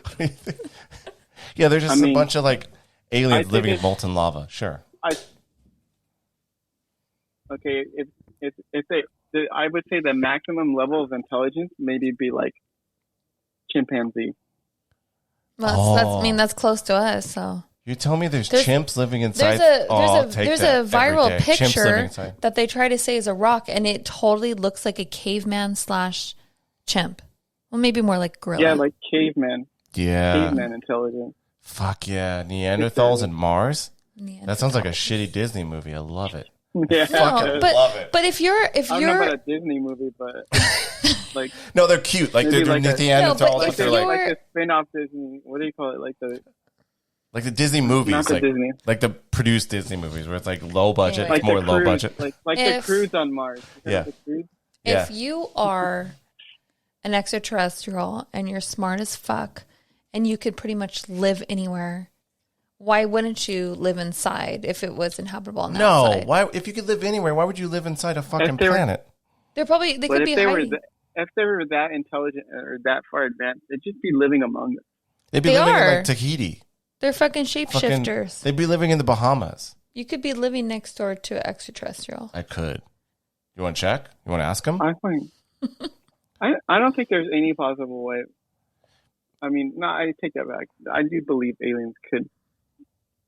Yeah, there's just a bunch of like aliens living in molten lava. Sure. Okay, I would say the maximum level of intelligence maybe be like chimpanzee. Well, that's close to us. So you tell me there's chimps living inside. There's a viral picture that they try to say is a rock, and it totally looks like a caveman / chimp. Well, maybe more like gorilla. Yeah, like caveman. Yeah, caveman intelligence. Fuck yeah, Neanderthals and Mars. That sounds like a shitty Disney movie. I love it. Yeah, love it. But if you're I don't know about a Disney movie, but like no, they're cute. Like they're like Neanderthals. like a spin-off Disney. What do you call it? Like the Like the Disney movies, not the Disney, like the produced Disney movies, where it's like low budget, Anyway. it's more low budget. Like the cruise on Mars. Yeah. If you are an extraterrestrial and you're smart as fuck, and you could pretty much live anywhere, why wouldn't you live inside if it was inhabitable on the outside? Why? If you could live anywhere, why would you live inside a fucking planet? They could be hiding. If they were that intelligent or that far advanced, they'd just be living among us. They'd be living in like Tahiti. They're fucking shapeshifters. They'd be living in the Bahamas. You could be living next door to an extraterrestrial. I could. You want to check? You want to ask them? I don't think there's any possible way. I mean, no, I take that back. I do believe aliens could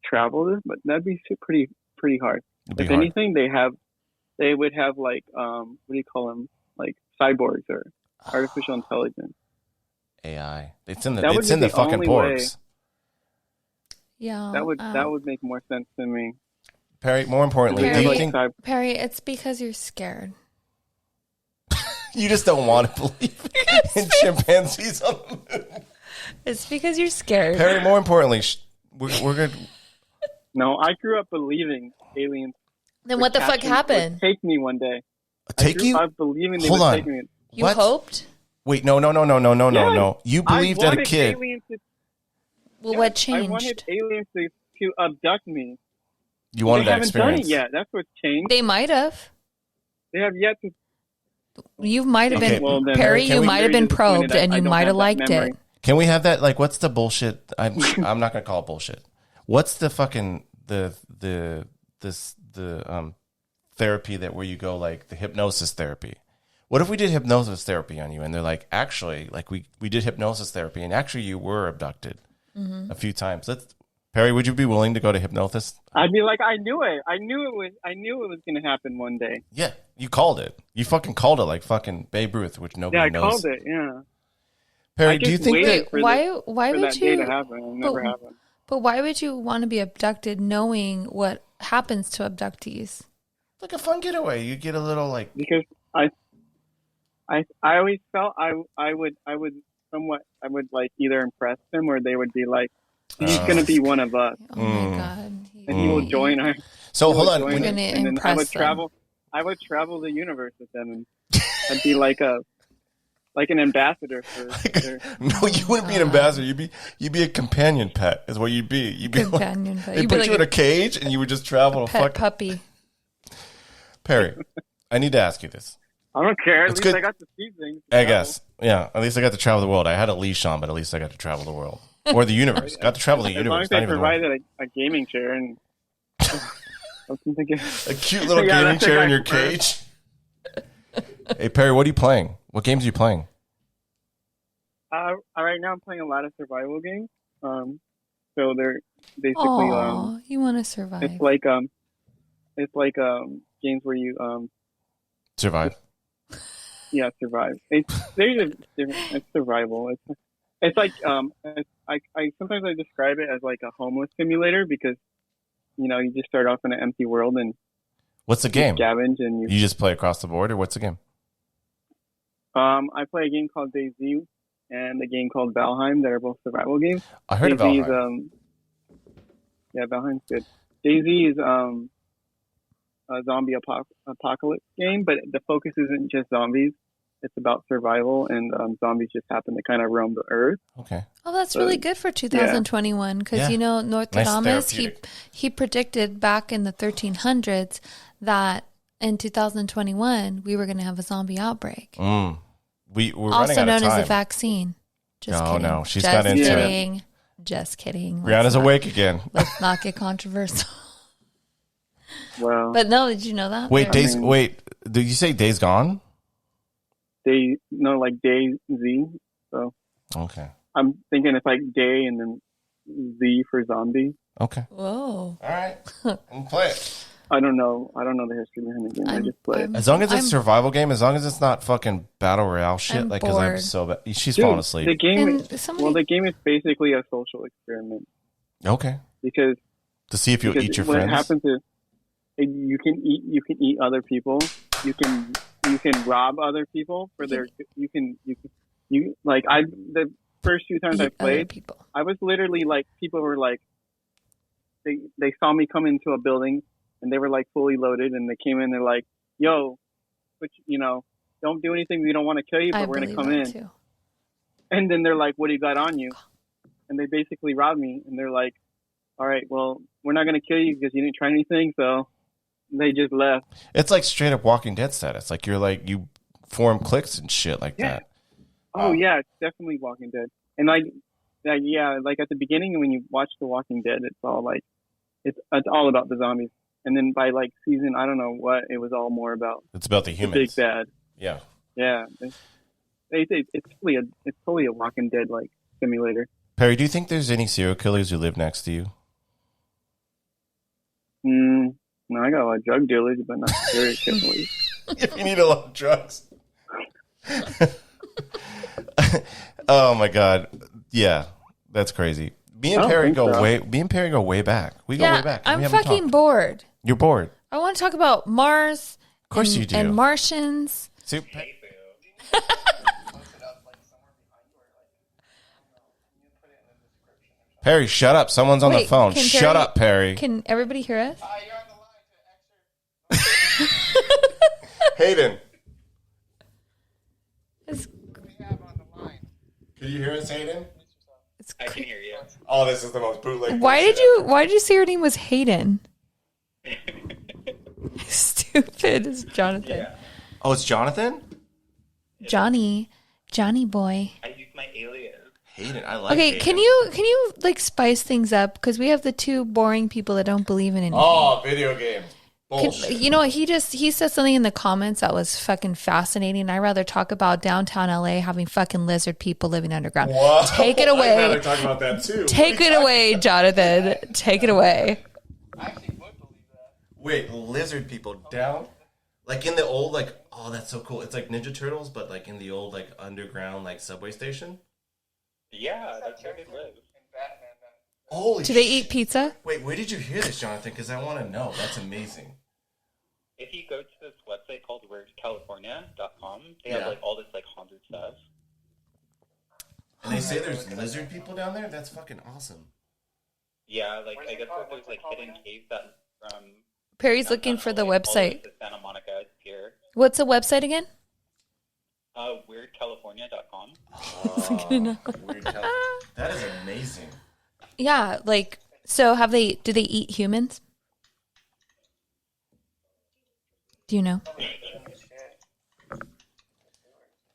travel this, but that'd be pretty hard. If anything, they would have like what do you call them? Like cyborgs or artificial intelligence. AI. It's in the fucking porgs. Yeah, that would make more sense to me. Perry, more importantly, do you think Perry? It's because you're scared. You just don't want to believe in chimpanzees on the moon. It's because you're scared. Perry, more importantly, we're good. No, I grew up believing aliens. Then what the fuck happened? Take me one day. Take you? I believing they would take me. You hoped? Wait, no. You believed that a kid. What changed? I wanted aliens to abduct me. You wanted that experience. They haven't done it yet. That's what's changed. They might have. They have yet to. You might have been Perry. You might have been probed, and you might have liked it. Can we have that? Like, what's the bullshit? I'm not gonna call it bullshit. What's the fucking the therapy that where you go like the hypnosis therapy? What if we did hypnosis therapy on you, and they're like, actually, like we did hypnosis therapy, and actually you were abducted a few times. Perry, would you be willing to go to hypnosis? I'd be like, I knew it. I knew it was going to happen one day. Yeah, you called it. You fucking called it like fucking Babe Ruth, which nobody knows. Yeah, I called it. Yeah. Perry, do you think that why would that you? Day to happen? It'll never happen. But why would you want to be abducted, knowing what happens to abductees? It's like a fun getaway. You get a little like because I always felt I would like either impress them or they would be like, he's going to be one of us. Oh my god! And he will join our. So hold on, we're going to impress I would travel the universe with them, and I'd be like an ambassador for. No, you wouldn't be an ambassador. You'd be a companion pet. Is what you'd be. You'd be companion pet. They put you in a cage, and you would just travel. Pet puppy. Perry, I need to ask you this. I don't care. At least I got to see things. I guess. Yeah. At least I got to travel the world. I had a lease on, but at least I got to travel the world. Or the universe. Got to travel the universe. As long as they provided a gaming chair and a cute little gaming chair in your cage. Hey Perry, what are you playing? What games are you playing? Right now I'm playing a lot of survival games. So they're basically you want to survive. It's like games where you survive. Yeah, survive. It's survival. It's like I sometimes I describe it as like a homeless simulator because you just start off in an empty world and what's the game? Scavenge and you just play across the board, or what's the game? I play a game called DayZ and a game called Valheim that are both survival games. I heard of Valheim. Yeah, Valheim's good. DayZ is a zombie apocalypse game, but the focus isn't just zombies. It's about survival, and zombies just happen to kind of roam the earth. Okay. Oh, that's really good for 2021 because Nostradamus he predicted back in the 1300s that in 2021 we were going to have a zombie outbreak. We're also known as a vaccine. Just kidding. No, she's got into it. Just kidding. Brianna's awake again. Let's not get controversial. Well, but no, did you know that? Wait, did you say Days Gone? Like DayZ. So okay, I'm thinking it's like day and then Z for zombie. Okay. Whoa. All right. I'll play it. I don't know the history behind the game. I just play it. As long as it's a survival game, as long as it's not fucking battle royale shit. Because I'm so bad. She's falling asleep. The game is basically a social experiment. Okay. Because to see if you'll eat your friends. What happens is you can eat other people. You can rob other people for their. The first few times I played, I was literally like, people were like, they saw me come into a building and they were like fully loaded, and they came in. They're like, "Yo, which don't do anything. We don't want to kill you, but we're gonna come in." Too. And then they're like, "What do you got on you?" And they basically robbed me. And they're like, "All right, well, we're not gonna kill you because you didn't try anything." So they just left. It's like straight up Walking Dead status. Like you form cliques and shit like that. Oh yeah, it's definitely Walking Dead. And like at the beginning when you watch The Walking Dead, it's all like it's all about the zombies. And then by like season, I don't know what, it was all more about. It's about the humans. The big bad. Yeah. Yeah. It's fully a Walking Dead like simulator. Perry, do you think there's any serial killers who live next to you? No, I got a lot of drug dealers, but not serial killers. You need a lot of drugs. Oh my God. Yeah. That's crazy. Me and Perry go way back. We go way back. I'm fucking bored. You're bored. I want to talk about Mars. Of course you do. And Martians. Perry, shut up. Someone's on the phone. Shut up, Perry. Can everybody hear us? You're on the line to Hayden. we have on the line. Can you hear us, Hayden? I can hear you. Oh, this is the most bootleg. Why did you say your name was Hayden? Stupid. It's Jonathan. Yeah. Oh, it's Jonathan? Johnny boy. I use my alias. Hayden, I like Okay, Hayden. can you like spice things up? Because we have the two boring people that don't believe in anything. Oh, video games. Bullshit. You know what? He said something in the comments that was fucking fascinating. I'd rather talk about downtown LA having fucking lizard people living underground. Whoa. Take it away. I'd rather talk about that too. Take it away, Jonathan. Take it away. I actually would believe that. Wait, lizard people down? Like in the old, like, oh, that's so cool. It's like Ninja Turtles, but like in the old, like, underground, like, subway station? Yeah, that's where they live. Holy Do they eat pizza? Wait, where did you hear this, Jonathan? Because I want to know. That's amazing. If you go to this website called WeirdCalifornia.com, they have like all this like haunted stuff. And they say there's lizard people down there? That's fucking awesome. Yeah, like I guess there's like hidden caves that Perry's looking for the website. To Santa Monica here. What's the website again? WeirdCalifornia.com. That is amazing. Yeah, like, so do they eat humans? Do you know?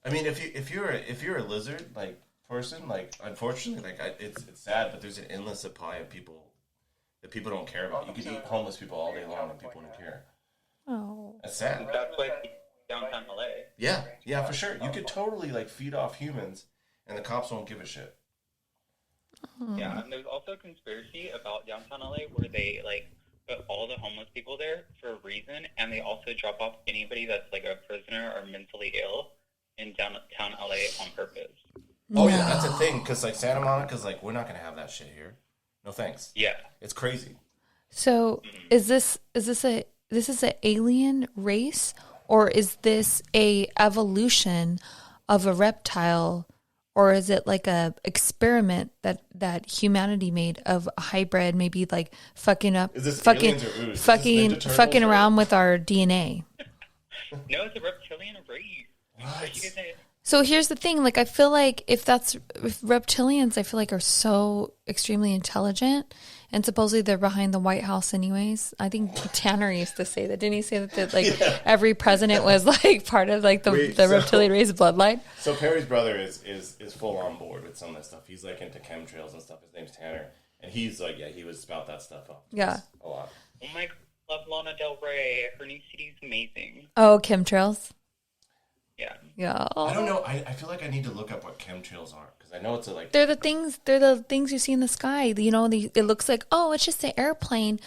I mean, if you're a lizard like person, like, unfortunately, like, it's sad, but there's an endless supply of people that people don't care about. You could eat homeless people all day long and people don't care. Oh, that's sad. That's why downtown LA. Yeah, for sure. You could totally like feed off humans, and the cops won't give a shit. Yeah, and there's also a conspiracy about downtown LA where they like put all the homeless people there for a reason, and they also drop off anybody that's like a prisoner or mentally ill in downtown LA on purpose. Oh yeah, that's a thing, because like Santa Monica's like, we're not gonna have that shit here. No thanks. Yeah, it's crazy. So is this an alien race, or is this a evolution of a reptile? Or is it like a experiment that humanity made of a hybrid, maybe like fucking around with our DNA? No, it's a reptilian race. What? So here's the thing, like I feel like if reptilians, I feel like are so extremely intelligent, and supposedly they're behind the White House anyways. I think Tanner used to say that. Didn't he say that every president was like part of like the reptilian race bloodline? So Perry's brother is full on board with some of that stuff. He's like into chemtrails and stuff. His name's Tanner, and he's like, he would spout that stuff up. Yeah, a lot. Oh my God, love Lana Del Rey. Her new CD's amazing. Oh, chemtrails. Yeah. I don't know. I feel like I need to look up what chemtrails are, because I know it's they're the things you see in the sky. You know, it looks like, oh, it's just an airplane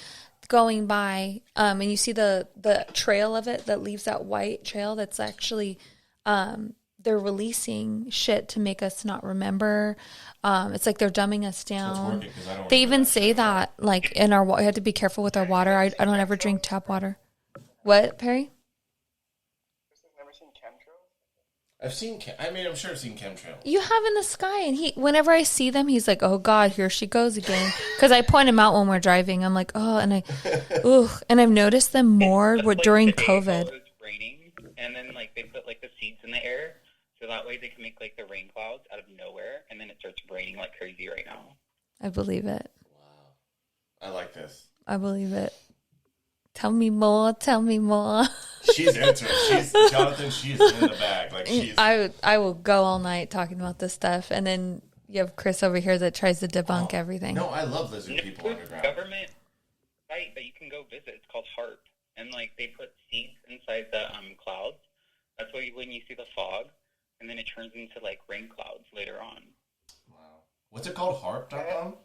going by, and you see the trail of it that leaves that white trail. That's actually they're releasing shit to make us not remember. It's like they're dumbing us down. They even say that like in our you have to be careful with our water. I don't ever drink tap water. What, Perry? I'm sure I've seen chemtrails. You have in the sky, and whenever I see them, he's like, "Oh God, here she goes again." Because I point him out when we're driving. I'm like, "Oh," and and I've noticed them more during COVID. It's raining, and then like they put like the seeds in the air, so that way they can make like the rain clouds out of nowhere, and then it starts raining like crazy right now. I believe it. Wow, I like this. I believe it. Tell me more. Tell me more. She's into it. Jonathan. She's in the bag. Like I will go all night talking about this stuff, and then you have Chris over here that tries to debunk everything. No, I love lizard people underground. Government site that you can go visit. It's called HARP, and like they put seeds inside the clouds. That's why when you see the fog, and then it turns into like rain clouds later on. Wow. What's it called? Harp.com?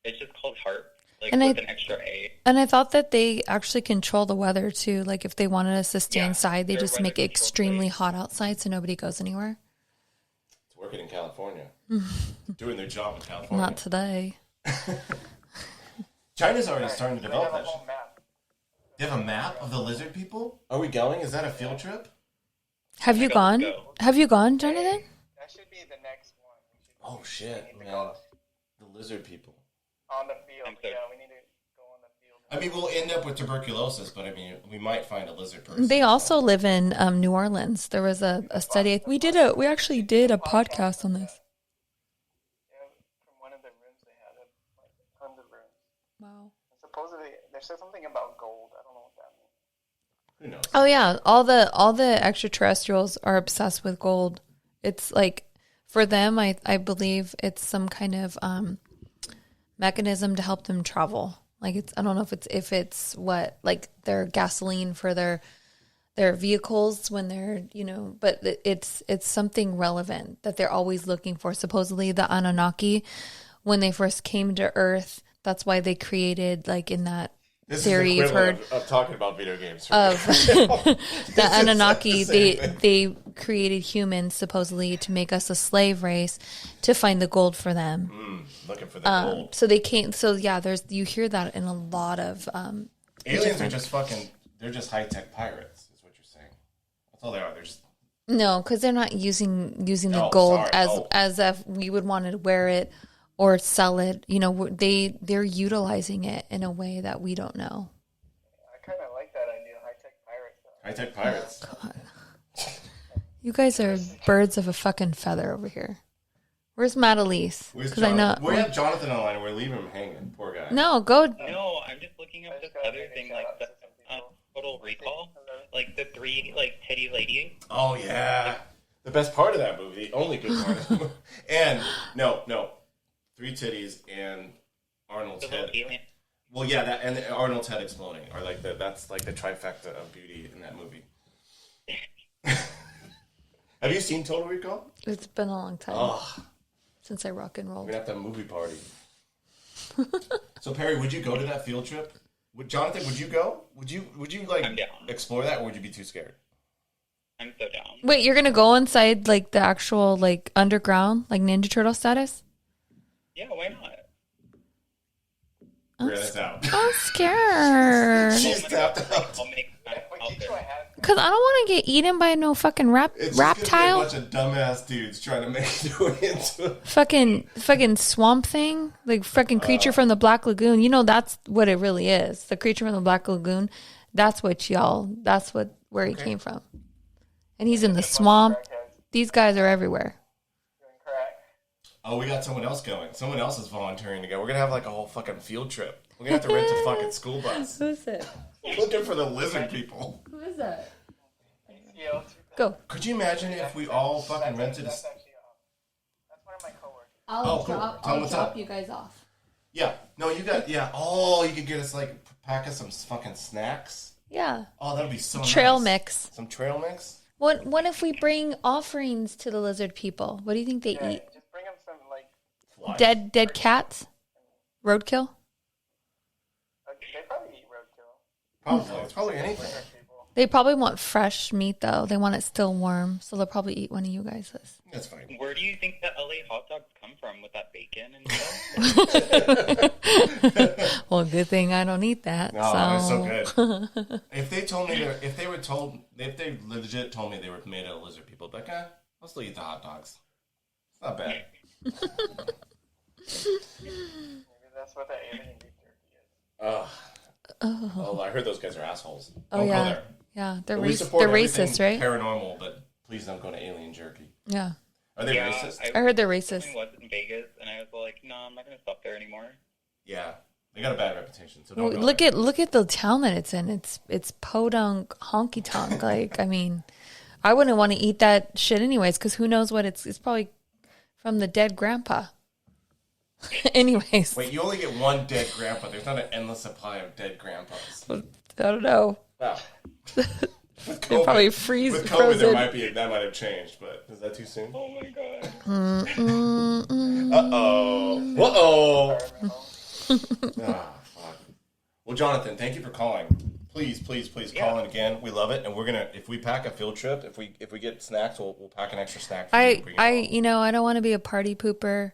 It's just called HARP. Like and with an extra A. And I thought that they actually control the weather too. Like if they wanted us to stay inside, they just make it extremely hot outside so nobody goes anywhere. It's working in California. Doing their job in California. Not today. China's already starting to develop that shit. They have a map of the lizard people? Are we going? Is that a field trip? Have you gone? Have you gone, Jonathan? That should be the next one. Oh shit, man. The lizard people. On the field, yeah, we need to go on the field. I mean, we'll end up with tuberculosis, but I mean, we might find a lizard person. They also live in New Orleans. There was a study. We actually did a podcast on this. Yeah, from one of the rooms they had, like tons of rooms. Wow. And supposedly, they said something about gold. I don't know what that means. Who knows? Oh yeah, all the extraterrestrials are obsessed with gold. It's like for them, I believe it's some kind of mechanism to help them travel. Like I don't know if it's what like their gasoline for their vehicles when they're but it's something relevant that they're always looking for. Supposedly the Anunnaki, when they first came to Earth, that's why they created like in that this theory you've heard of talking about video games. Of the Anunnaki, they created humans supposedly to make us a slave race to find the gold for them. Looking for the gold. So they came. So yeah, you hear that in a lot of aliens are just they're just high tech pirates. Is what you're saying. That's all they are. They're just no, because they're not using the gold as if we would want to wear it or sell it. They're utilizing it in a way that we don't know. I kind of like that idea, high-tech pirates. Oh, God. You guys are birds of a fucking feather over here. Where's Matt Elise? Because I know we have Jonathan online and we're leaving him hanging. Poor guy. No, go. No, I'm just looking up this other thing, like the Total Recall, like the 3 like titty lady. Oh yeah, the best part of that movie, the only good part. And no. 3 titties and Arnold's head. Alien. Well, yeah, that and Arnold's head exploding are like that's like the trifecta of beauty in that movie. Have you seen Total Recall? It's been a long time since I rock and rolled. We're gonna have to have a movie party. So Perry, would you go to that field trip? Jonathan, would you go? Would you like I'm down. Explore that, or would you be too scared? I'm so down. Wait, you're gonna go inside like the actual like underground, like Ninja Turtle status? Yeah, why not? I'm scared. She's tapped out. Because I don't want to get eaten by no fucking reptile. A bunch of dumbass dudes trying to make it into fucking swamp thing, like fucking creature from the Black Lagoon. That's what it really is. The creature from the Black Lagoon. That's what where he came from. And he's in the swamp. These guys are everywhere. Oh, we got someone else going. Someone else is volunteering to go. We're going to have like a whole fucking field trip. We're going to have to rent a fucking school bus. Who is it? Looking for the lizard people. Who is that? Go. Could you imagine if we all fucking rented a... That's one of my coworkers. I'll drop you guys off. Yeah. No, you got... Yeah. Oh, you could get us like pack us some fucking snacks. Yeah. Oh, that'd be so Trail nice. mix. Some trail mix? What if we bring offerings to the lizard people? What do you think they eat? Just bring them some like... Dead cats? Roadkill? They probably eat roadkill. Probably. It's probably anything. They probably want fresh meat, though. They want it still warm, so they'll probably eat one of you guys'. That's fine. Where do you think the LA hot dogs come from with that bacon and stuff? Well, good thing I don't eat that. No, it's so good. If they legit told me they were made out of lizard people, I'd be like, I'll still eat the hot dogs. It's not bad. Maybe that's what that alien beef jerky is. Oh, I heard those guys are assholes. Oh, Don't yeah. go there. Yeah, they're We support racist, right? Paranormal, but please don't go to alien jerky. Yeah. Are they racist? I heard they're racist. I was in Vegas, and I was like, no, I'm not going to stop there anymore. Yeah, they got a bad reputation. So don't go look there. at the town that it's in. It's podunk honky tonk. Like, I mean, I wouldn't want to eat that shit anyways, because who knows what it's probably from the dead grandpa. Anyways. Wait, you only get one dead grandpa. There's not an endless supply of dead grandpas. I don't know. Wow. They probably freeze. With COVID, frozen. that might have changed, but is that too soon? Oh my god. Uh-oh. Fuck. Well, Jonathan, thank you for calling. Please call in again. We love it, and we're gonna. If we pack a field trip, if we get snacks, we'll pack an extra snack. For you I don't want to be a party pooper,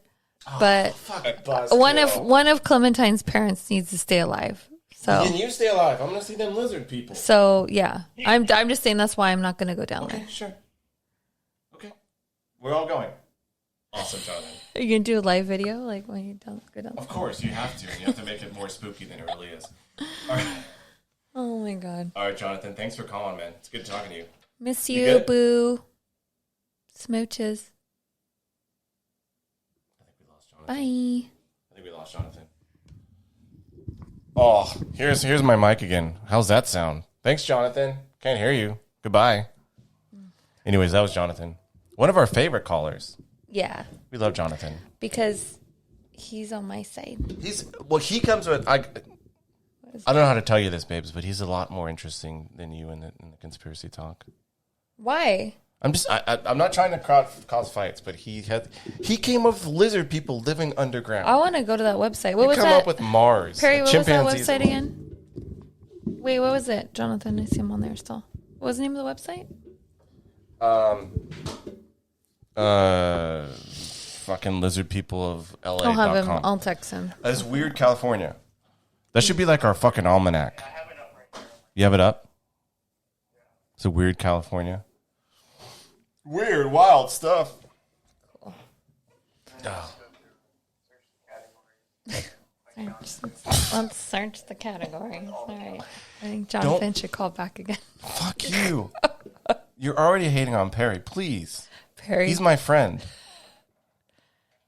but fuck, one of Clementine's parents needs to stay alive. So can you stay alive? I'm gonna see them lizard people. So yeah, I'm just saying that's why I'm not gonna go down there. Sure. Okay, we're all going. Awesome, Jonathan. Are you gonna do a live video like when you go down? Of course, you have to. And you have to make it more spooky than it really is. All right. Oh my god. All right, Jonathan. Thanks for calling, man. It's good talking to you. Miss you, boo. Smooches. I think we lost Jonathan. Bye. I think we lost Jonathan. Oh, here's my mic again. How's that sound? Thanks, Jonathan. Can't hear you. Goodbye. Anyways, that was Jonathan. One of our favorite callers. Yeah. We love Jonathan. Because he's on my side. He comes with I don't know how to tell you this, babes, but he's a lot more interesting than you in the conspiracy talk. Why? I'm not trying to cause fights, but he came up with lizard people living underground. I want to go to that website. What was come that? Up with Mars. Perry, what was that website again? Wait, what was it? Jonathan, I see him on there still. What was the name of the website? Fucking lizard people of LA. I'll have him. I'll text him. That's Weird California. That should be like our fucking almanac. I have it up right there. You have it up? It's a Weird California. Weird, wild stuff. Cool. Oh. Let's search the categories. All right. I think Jonathan should call back again. Fuck you. You're already hating on Perry. Please. Perry. He's my friend.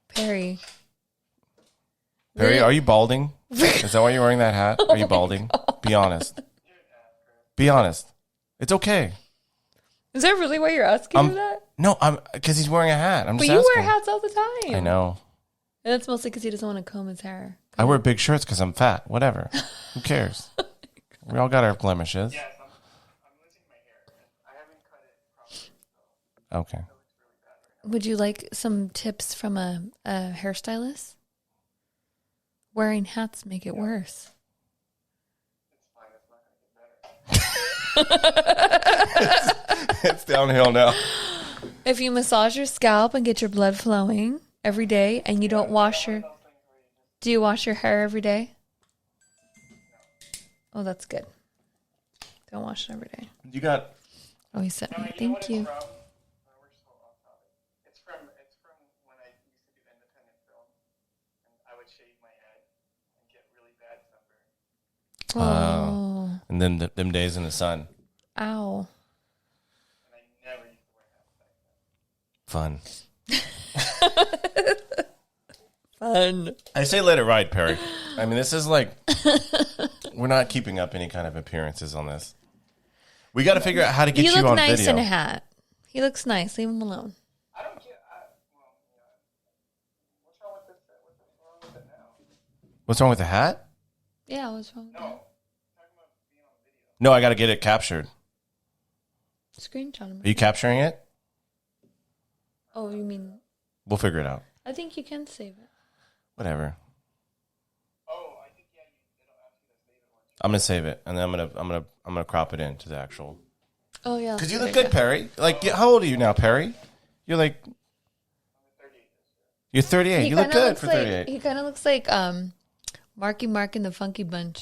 Perry. Perry, are you balding? Is that why you're wearing that hat? Are you balding? God. Be honest. Be honest. It's okay. Is that really why you're asking me that? No, because he's wearing a hat. I'm but just you asking. wear hats all the time. I know. And that's mostly because he doesn't want to comb his hair. I wear big shirts because I'm fat. Whatever. Who cares? We all got our blemishes. Yes, I'm losing my hair. I haven't cut it properly. Okay. It looks really bad right now. Would you like some tips from a hairstylist? Wearing hats make it worse. It's fine. It's not going to get better. It's downhill now. If you massage your scalp and get your blood flowing every day and you don't wash your... Do you wash your hair every day? Oh, that's good. Don't wash it every day. You got... Oh, he sent me. Know Thank what you. It's from? We're so off topic. It's from when I used to do independent film, and I would shave my head and get really bad sunburn. Oh. And then them days in the sun. Ow. And I never used to wear hats back then. Fun. Fun. I say let it ride, Perry. I mean, this is like... We're not keeping up any kind of appearances on this. We got to figure out how to get you on video. You look nice in a hat. He looks nice. Leave him alone. I don't get. What's wrong with this? What's wrong with it now? What's wrong with the hat? Yeah, what's wrong with No, that? talking about being on video. No, I got to get it captured. Screenshot him. Are you capturing it? Oh, you mean... We'll figure it out. I think you can save it. Whatever. Oh, I think it'll ask you to save it once I'm gonna save it, and then I'm gonna crop it into the actual. Oh yeah, because you look good, Perry. Like, how old are you now, Perry? You're like, you're 38. You look good for 38. He kind of looks like Marky Mark and the Funky Bunch.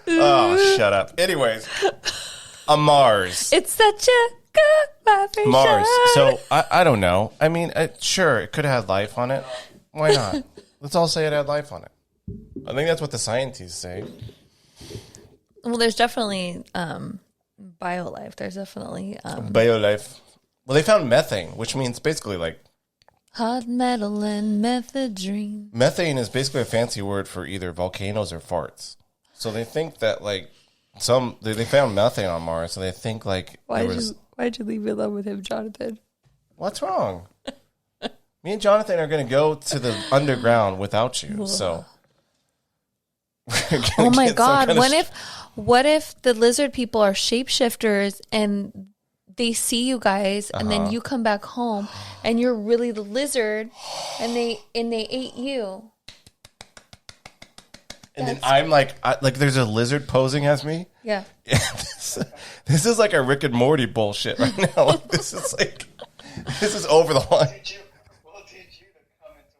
Oh, shut up. Anyways, a Mars. It's such a good vibration. Mars. So I don't know. I mean, sure, it could have had life on it. Why not? Let's all say it had life on it. I think that's what the scientists say. Well, there's definitely biolife. There's definitely biolife. Well, they found methane, which means basically like hot metal and methadone. Methane is basically a fancy word for either volcanoes or farts. So they think that like they found methane on Mars, so they think like why'd you leave me alone with him, Jonathan? What's wrong? Me and Jonathan are going to go to the underground without you. So, oh my God! What if the lizard people are shapeshifters and they see you guys, and then you come back home and you're really the lizard, and they ate you? And then I'm like there's a lizard posing as me. Yeah. This is like a Rick and Morty bullshit right now. Like, this is over the line. We'll teach you to come into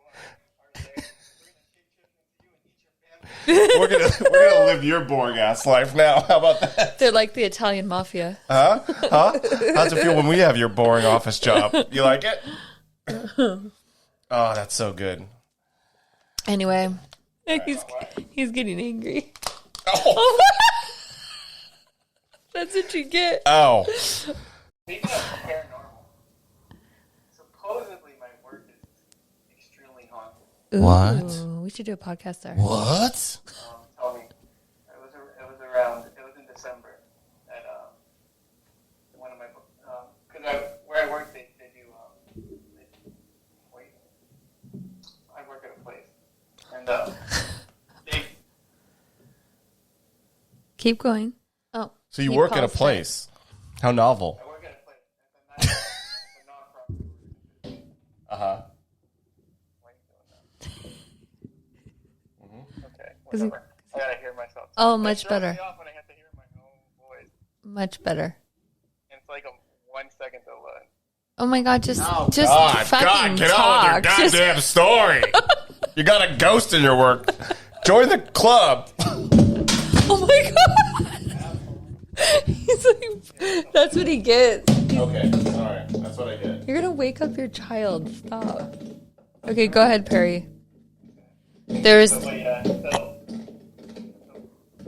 our We're gonna live your boring ass life now. How about that? They're like the Italian mafia. Huh? How's it feel when we have your boring office job? You like it? Oh, that's so good. Anyway, he's getting angry. Oh. That's what you get. Oh. Speaking of paranormal, supposedly my work is extremely haunted. What? We should do a podcast there. What? Tell me. It was in December at one of my, because where I work, they do, I work at a place, and they... Keep going. Oh. So you work at a place. How novel. I work at a place. It's a non-profit. Uh-huh. Okay, whatever. I gotta hear myself. Oh, much better. Off when I have to hear my own voice. Much better. It's like a 1 second delay. Oh my God! Just fucking get talk. on with your goddamn story. You got a ghost in your work. Join the club. Oh my God! He's like, that's what he gets. Okay, sorry. That's what I get. You're gonna wake up your child. Stop. Okay, go ahead, Perry. There's. So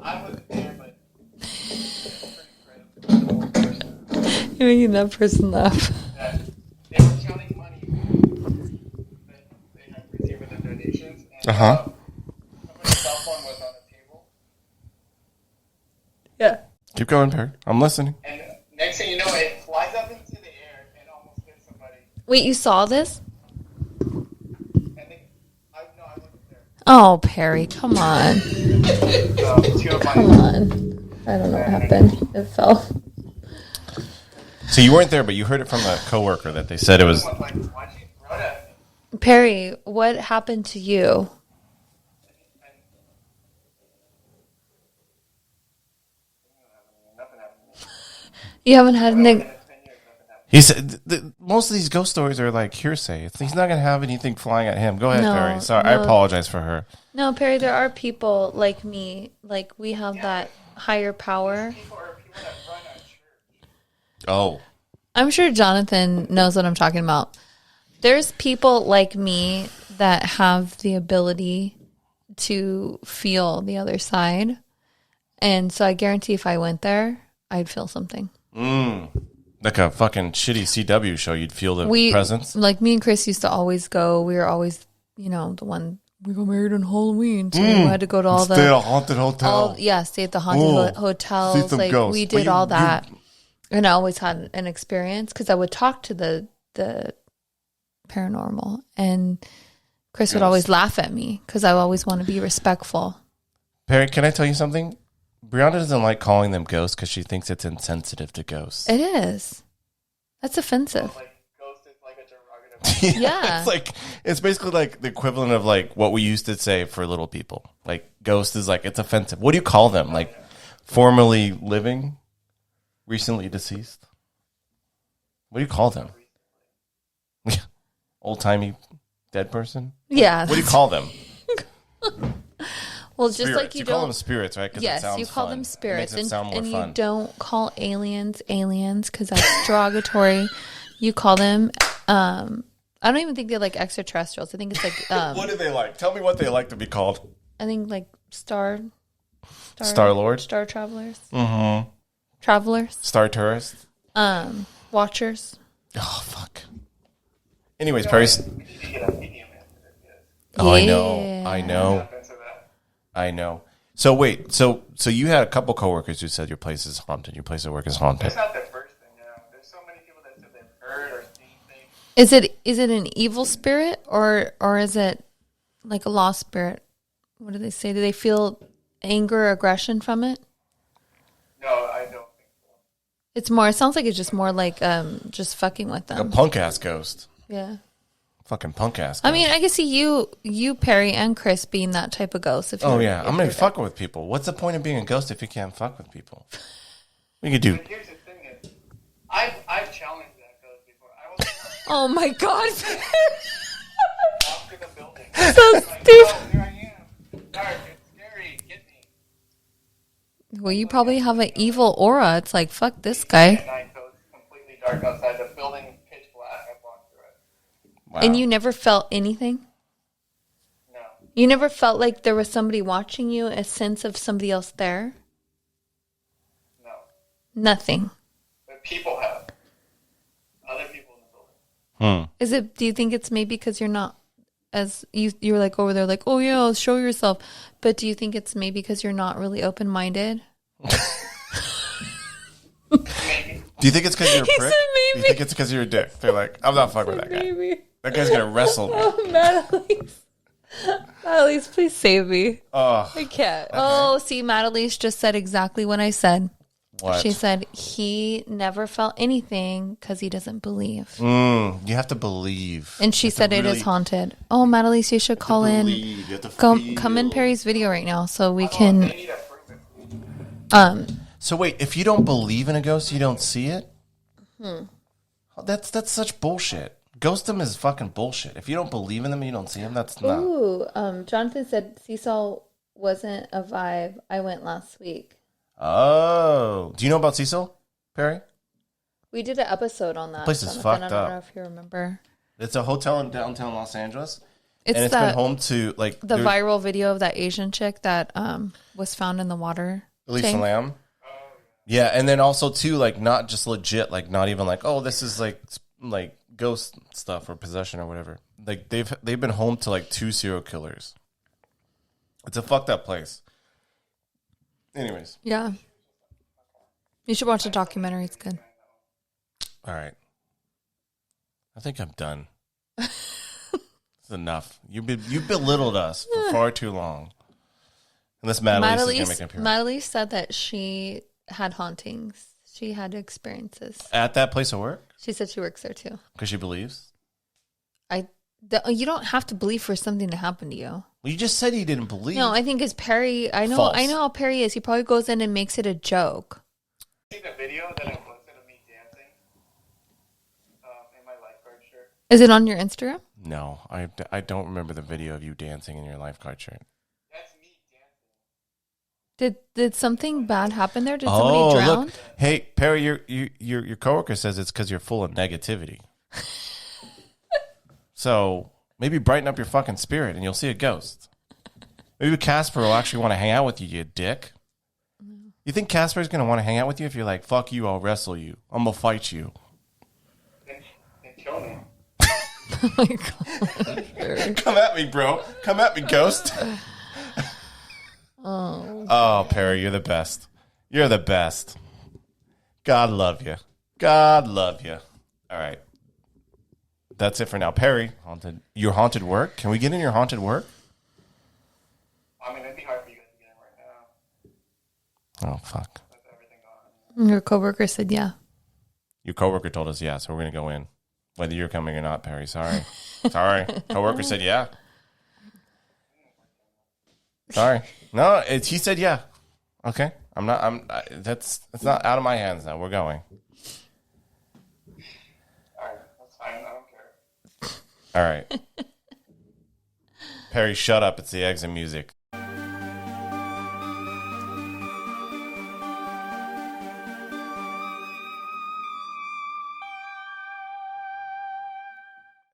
I was there, but You're making that person laugh. they were counting money that they had received with the donations, and somebody's cell phone was on the table. Yeah. Keep going, Perry. I'm listening. And next thing you know, it flies up into the air and almost hits somebody. Wait, you saw this? And I wasn't there. Oh, Perry, come on. Come on. I don't know what happened. It fell. So you weren't there, but you heard it from a coworker that they said it was. Perry, what happened to you? You haven't had an... He said most of these ghost stories are like hearsay. He's not going to have anything flying at him. Go ahead, Perry. Sorry, I apologize for her. No, Perry, there are people like me. Like, we have that higher power. Oh. I'm sure Jonathan knows what I'm talking about. There's people like me that have the ability to feel the other side. And so I guarantee if I went there, I'd feel something. Like a fucking shitty CW show, you'd feel the presence. Like me and Chris used to always go. We were always, the one we got married on Halloween, so we had to go to all stay at a haunted hotel. Stay at the haunted hotels. Like ghosts. We did all that, and I always had an experience because I would talk to the paranormal, and Chris would always laugh at me because I always want to be respectful. Perry, can I tell you something? Brianna doesn't like calling them ghosts because she thinks it's insensitive to ghosts. It is. That's offensive. Like, ghost is like a derogative Yeah. It's basically like the equivalent of like what we used to say for little people. Like ghost is like, it's offensive. What do you call them? Like formerly living, recently deceased? What do you call them? Old timey dead person? Yeah. What do you call them? Well, just spirits. like you call don't them spirits, right? Yes, you call fun. them spirits, It makes it sound more and fun. you don't call aliens because that's derogatory. You call them. I don't even think they're like extraterrestrials. I think it's like. What do they like? Tell me what they like to be called. I think like Star Lord, Star Travelers, Travelers, Star Tourists, Watchers. Oh fuck. Anyways, Perry's. Oh, yeah. I know. So wait, so you had a couple coworkers who said your place is haunted. Your place of work is haunted. That's not the first thing. There's so many people that said they've heard or seen things. Is it an evil spirit or is it like a lost spirit? What do they say? Do they feel anger or aggression from it? No, I don't think so. It's more. It sounds like it's just more like just fucking with them. A punk ass ghost. Yeah. Fucking punk ass. I mean, I can see you, Perry, and Chris being that type of ghost. I'm gonna be fucking with people. What's the point of being a ghost if you can't fuck with people? We could do. But here's the thing: is I've challenged that ghost before. I was Oh my god! walk through the building. So Like, stupid. oh, here I am. Dark. It's scary. Get me. Well, you probably have an evil aura. It's like fuck this guy. At night, so it's completely dark outside. The building pitch black. I walked through it. Wow. And you never felt anything? No. You never felt like there was somebody watching you, a sense of somebody else there? No. Nothing. But people have. Other people in the building. Is it? Do you think it's maybe because you're not as you're like over there, like, oh yeah, show yourself. But do you think it's maybe because you're not really open minded? Maybe. Do you think it's because you're a He prick? said Do you maybe. think it's because you're a dick? They're like, I'm not fucking with that guy. Maybe. That guy's gonna wrestle me. Oh, Matt-Elise, please save me. Oh, I can't. Oh, see, Matt-Elise just said exactly what I said. what? She said he never felt anything because he doesn't believe. You have to believe. And she said it is haunted. Oh, Matt-Elise, you should call in. You have to Come in feel. Perry's video right now so we can. They need to prove it. So wait, if you don't believe in a ghost, you don't see it? That's such bullshit. Ghostum is fucking bullshit. If you don't believe in them and you don't see them, that's not. Ooh, Jonathan said Cecil wasn't a vibe. I went last week. Oh. Do you know about Cecil, Perry? We did an episode on that. Place is Jonathan. fucked I don't up. know if you remember. It's a hotel in downtown Los Angeles. It's and it's been home to like the viral video of that Asian chick that was found in the water. Elise tank. Lamb. Yeah, and then also too, like not just legit, like not even like, oh, this is like ghost stuff or possession or whatever. Like they've been home to like 2 serial killers. It's a fucked up place. Anyways. Yeah. You should watch the documentary. It's good. All right. I think I'm done. It's enough. You belittled us for far too long. Unless Matt-Elise is going to make an appearance. Matt-Elise said that she had hauntings. She had experiences. At that place of work? She said she works there too. Because she believes? You don't have to believe for something to happen to you. Well, you just said he didn't believe. No, I think it's Perry. I know False. how Perry is. He probably goes in and makes it a joke. See the video that I posted of me dancing in my lifeguard shirt? Is it on your Instagram? No, I don't remember the video of you dancing in your lifeguard shirt. That's me dancing. Did something bad happen there? Did somebody drown? Look. Hey, Perry, your coworker says it's because you're full of negativity. So maybe brighten up your fucking spirit and you'll see a ghost. Maybe Casper will actually want to hang out with you, you dick. You think Casper's going to want to hang out with you if you're like, fuck you, I'll wrestle you. I'm going to fight you. Then kill me. Oh my god! Come at me, bro. Come at me, ghost. Oh, Perry, you're the best. You're the best. God love you. God love you. All right. That's it for now. Perry, your haunted work. Can we get in your haunted work? I mean, it'd be hard for you guys to get in right now. Oh, fuck. With everything going on. Your coworker said, "Yeah." Your coworker told us, yeah, so we're going to go in. whether you're coming or not, Perry. Sorry. Coworker said yeah. Sorry. No, he said yeah. Okay. It's not out of my hands now. We're going. All right, that's fine. I don't care. All right. Perry, shut up. It's the exit music.